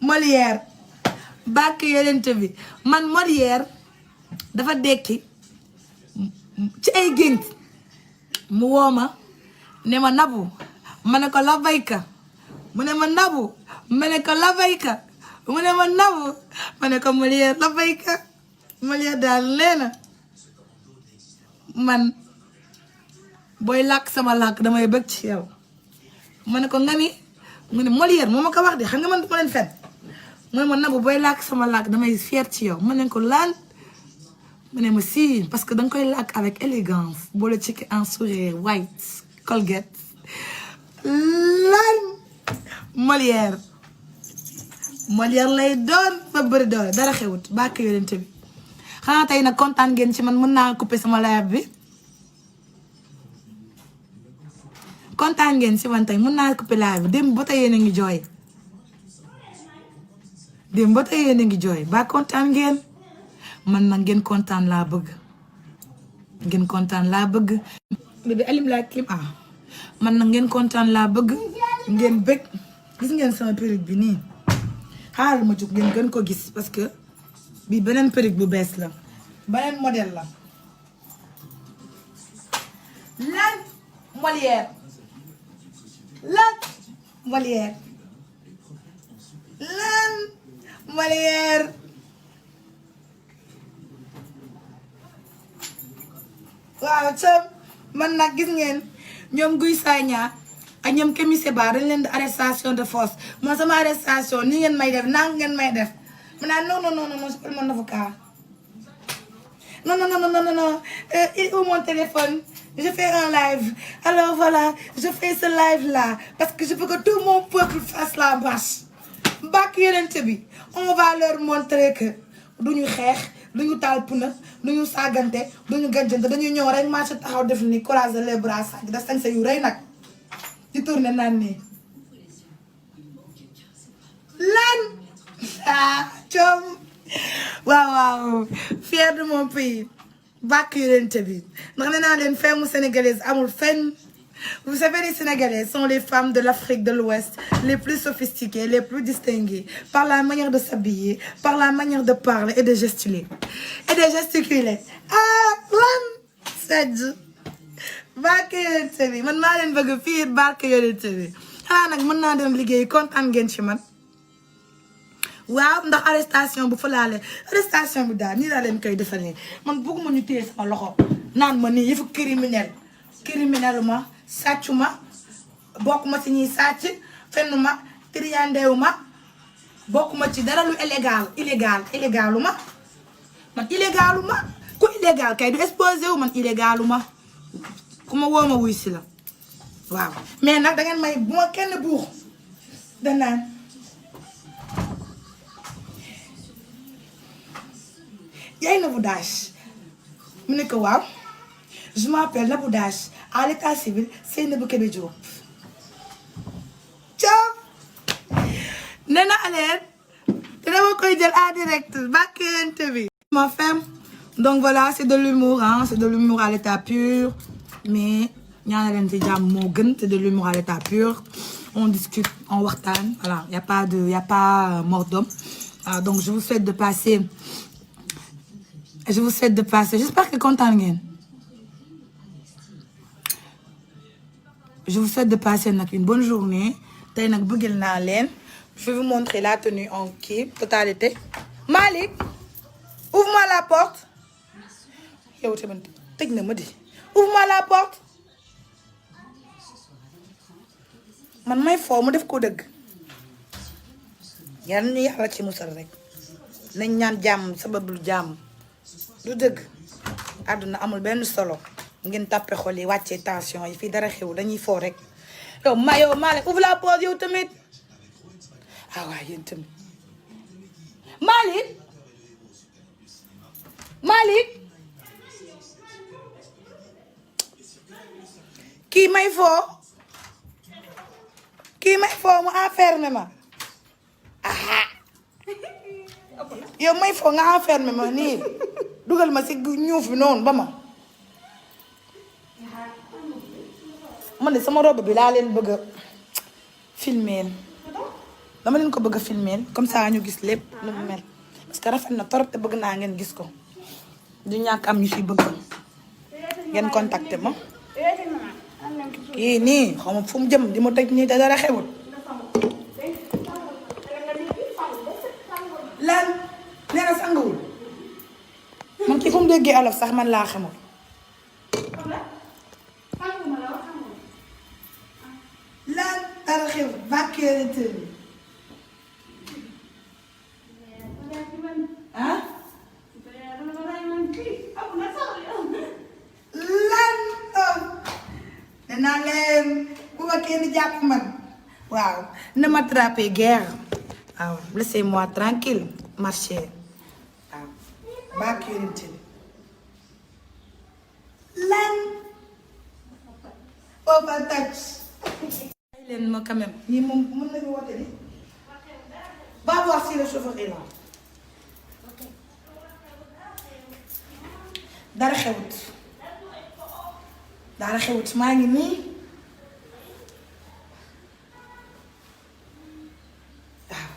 Molière bàkk yelente bi man Molière dafa dekki ci ay gént mu woo ma ne ma Nabou ma ne ko la bayka mu ne ma Nabou ma ne ko la bayka mu ne ma Nabou ma ne ko Molière la bayka Molière daal leena man booy làkk sama làkk damay bëgg ci yow ma ne ko nga ni mu ne Molière moo ma ko wax de xam nga man du ma leen fen mu ne ma Nabou booy làkk sama làkk damay fier ci yow ma ne ko lan mu ne ma si parce que danga koy làkk avec élégance boole ci un sourire white Colgate lan Molière lay doon ba bëri doole dara xewut bàkk yonente bi xanaa tey nag kontaan ngeen ci man mën naa couper sama live bi kontaan ngeen ci man tey mën naa couper live bi démb ba tey yéen a ngi jooy démb ba tey yéen a ngi jooy ba kontaan ngeen man nag ngeen kontaan laa bëgg ngeen kontaan laa bëgg bébé alim laa clim man nag ngeen kontaan laa bëgg ngeen bëgg gis ngeen sama perruque bi nii xaaral ma jóg ngeen gën ko gis parce que bi beneen perruque bu bees la beneen modèle la lan Molière lan Molière lan Molière waaw sam man nag gis ngeen ñoom Guy Sagna ak ñoom Kémi Séba dañ leen di arrestation de force man sama arrestation ni ngeen may def nang ngeen may def mu naan non c'est pas mon avocat non il est où mon téléphone je fais un live alors voilà je fais ce live là parce que je veux que tout mon peuple fasse la marche bàkk yonente bi on va leur montrer que duñu xeex duñu taal puna duñu saagante duñu gàjjante dañuy ñëw rek marché taxaw def ni croiser les bras sànq da sañ sa yu rëy nag di tourner naan nii lan coom waaw fier de mon pays bàkk yonente bi ndax nee naa leen femme sénégalaise amul fenn. Vous savez, les Sénégalais sont les femmes de l'Afrique de l'Ouest les plus sophistiquées, les plus distinguées par la manière de s'habiller, par la manière de parler et de gesticuler. Lan Sedj barke yonente bi man maa leen bëgg fii barke yonente bi xanaa nag mën naa dem liggéey kontaan ngeen ci man waaw ndax arrestation bu fa laale arrestation bi daal nii laa leen koy defalee man bëgguma ñu téye sama loxo naan ma nii yëfu criminel ma sàccuma bokkuma ci ñuy sàcc fennuma triandewuma bokkuma ci dara lu illégaluma man illégaluma ku illégal kay du exposé wu man illégaluma ku ma woo ma wuy si la waaw mais nag da ngeen may bu ma kenn buux danaan yaay Nabou Dash mu ne ko waaw je m'appelle Nabou Dash à l'état civil Seynabou Kébé Diop nee na aleen te dama koy jël en direct bàkkente bi ma femme donc voilà c'est de l'humour c'est de l'humour à l'état pur mais ñaana leen ci jàmm moo gën c'est de l'humour à l'état pur on discute on waxtaan voilà y a pas mort d'homme donc je vous souhaite de passer j'espère que kontaan ngeen je vous souhaite de passer nag une bonne journée tey nag bëggal naa leen je vais vous montrer la tenue en totalité Malick ouvre-moi la porte yow tamit tëj na ma di ouvre-moi la porte man may foo mu def ko dëgg yal na yàlla ci musal rek nañ ñaan jàmm sabablu jàmm du dëgg àdduna amul benn solo ngeen tàppe xol yi wàccee tension yi fii dara xew dañuy foo rek yow Malick ouvre la porte yow tamit waaw yéen tamit Malick Malick kii may foo mu enfermé ma yow may foo nga enfermé ma nii dugal ma si ñuuf bi noonu ba ma man de sama robe bi laa leen bëgg a filmer dama leen ko bëgg a filmer comme ça ñu gis lépp lu mu mel parce que rafet na torop te bëgg naa ngeen gis ko du ñàkk am ñu fi bëgg ngeen contacté ma kii nii xaw ma fu mu jëm di ma tëj nii te dara xewul lan nee na sanguwul man kii fu mu déggee olof sax man laa xamul lan dara xewul bàkkeerite bi ah lan danaa leen bu ma kenn jàpp man waaw ne m'attrapez guère waaw laissez-moi tranquille marcher waaw baak yonent bi lan foofa toj leen ma quand même ñii moom mën nañu woote ni va voir si le chauffeur est là dara xewut maa ngi nii waaw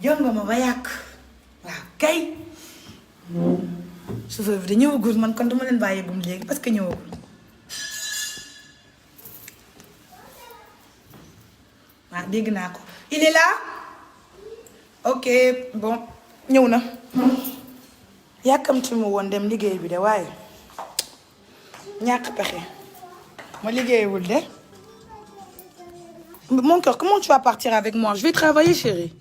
jongo ma ba yàq waaw kay chauffeur bi da ñëwagul man kon dama leen bàyyi bu mu léegi parce que ñëwagul waaw dégg naa ko il est là ok bon ñëw na yàkkamti mu woon dem liggéey bi de waaye ñàkk pexe ma liggéeyewul de mon cœur comment tu vas partir avec moi je vais travailler chérie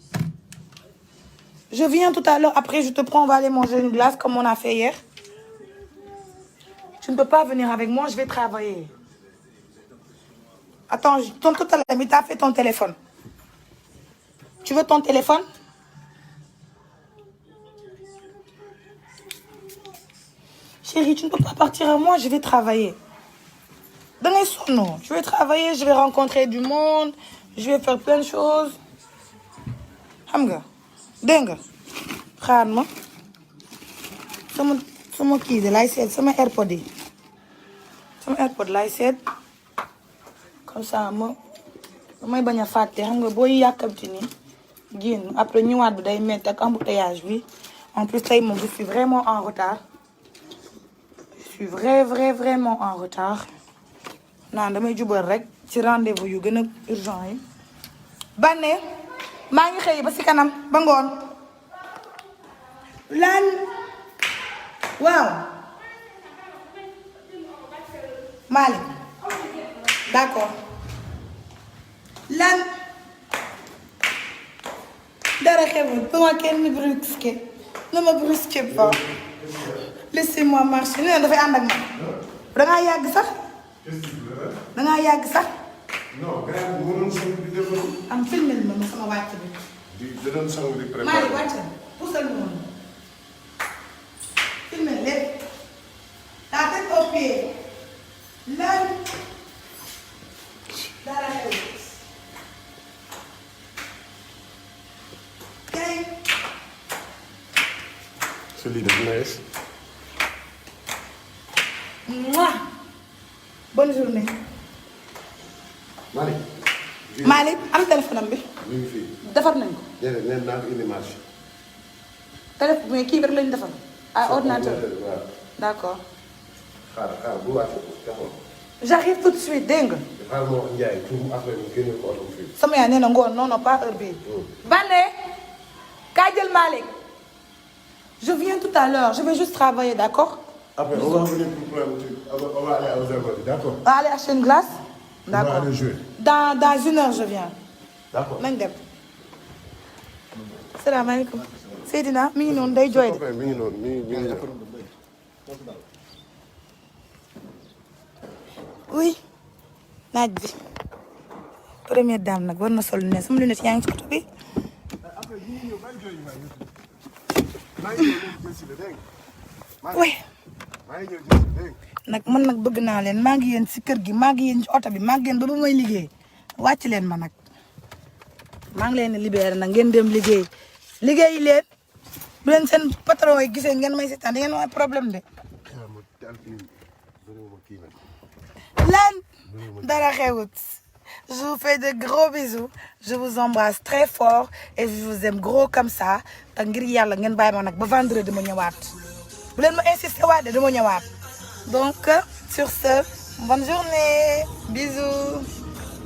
je viens tout à l'heure après je te prends on va aller manger une glace comme on a fait hier tu ne peux pas venir avec moi je vais travailler attends ton total ami t'as fait ton téléphone tu veux ton téléphone chérie, tu ne peux pas partir à moi, je vais travailler. Dangay sonn, je vais travailler, je vais rencontrer du monde, je vais faire plein de choses. Xam nga dégg nga xaar ma sama kii de laay seet sama airpod yi laay seet comme ça damay bañ a fàtte xam nga booy yàkkamti ni génn après ñëwaat bi day métti ak embouteillage bi en plus tey moom je suis vraiment en retard. Je suis vraiment en retard naan damay jubal rek ci rendez-vous yu gën a urgent yi banne maa ngi xëy ba si kanam ba ngoon lan waaw Malick d'accord lan dara xewul ba ma kenn ne me brusquez pas laissez-moi marcher nee na dafay ànd ak man dangaa yàgg sax. dangaa yàgg sax. non gars yi mënoon sang di defaru. am filmé ma sama wàcc bi. da doon sang di préparé. maa ngi wàcc puusal noonu. filmé lépp. la tête aux pieds. lan. dara xew. kay. sa lii daf nice. Mouah. Bonne journée. Malick. Malick am téléphone am bi. mi ngi fii. defar nañ ko. déedéet nee naa ko indi marché. téléphone mais kii bi rek lañ defar. ah ordinateur waaw. d'accord. xaaral bu wàccee ko taxaw. j'arrive tout de suite dégg nga. xaaral ma wax Ndiaye pour mu affaire bi génne ko oto fii. sama yaay nee na ngoon non pas heure bii. Bane. kaa jël Malick. je viens tout à l'heure je vais juste travailler d'accord. après on va venir pour on va aller aux Almadies d'accord. on va aller acheter une glace. d'accord on va aller jouer. dans une heure je viens. d'accord nañ dem. salaamaaleykum. Seydina mi ngi noonu day jooy de. mi ngi noonu mi ngi oui. naaj bi. première dame nag war na sol ne sama lunette yaa ngi ci oto bi. oui nag man nag bëgg naa leen maa ngi yéen si kër gi maa ngi yéen ci oto bi maa ngi yéen ba may liggéey wàcc leen ma nag maa ngi leen di libéré nag ngeen dem liggéey liggéey leen bu leen seen patron yi gisee ngeen may seetaan da ngeen am problème de. lan dara xewut. Je vous fais de gros bisous je vous embrasse très fort et je vous aime gros comme ça te ngir yàlla ngeen bàyyi ma nag ba vendredi ma ñëwaat bu leen ma insister waat de dama ñëwaat donc sur ce bonne journée bisous.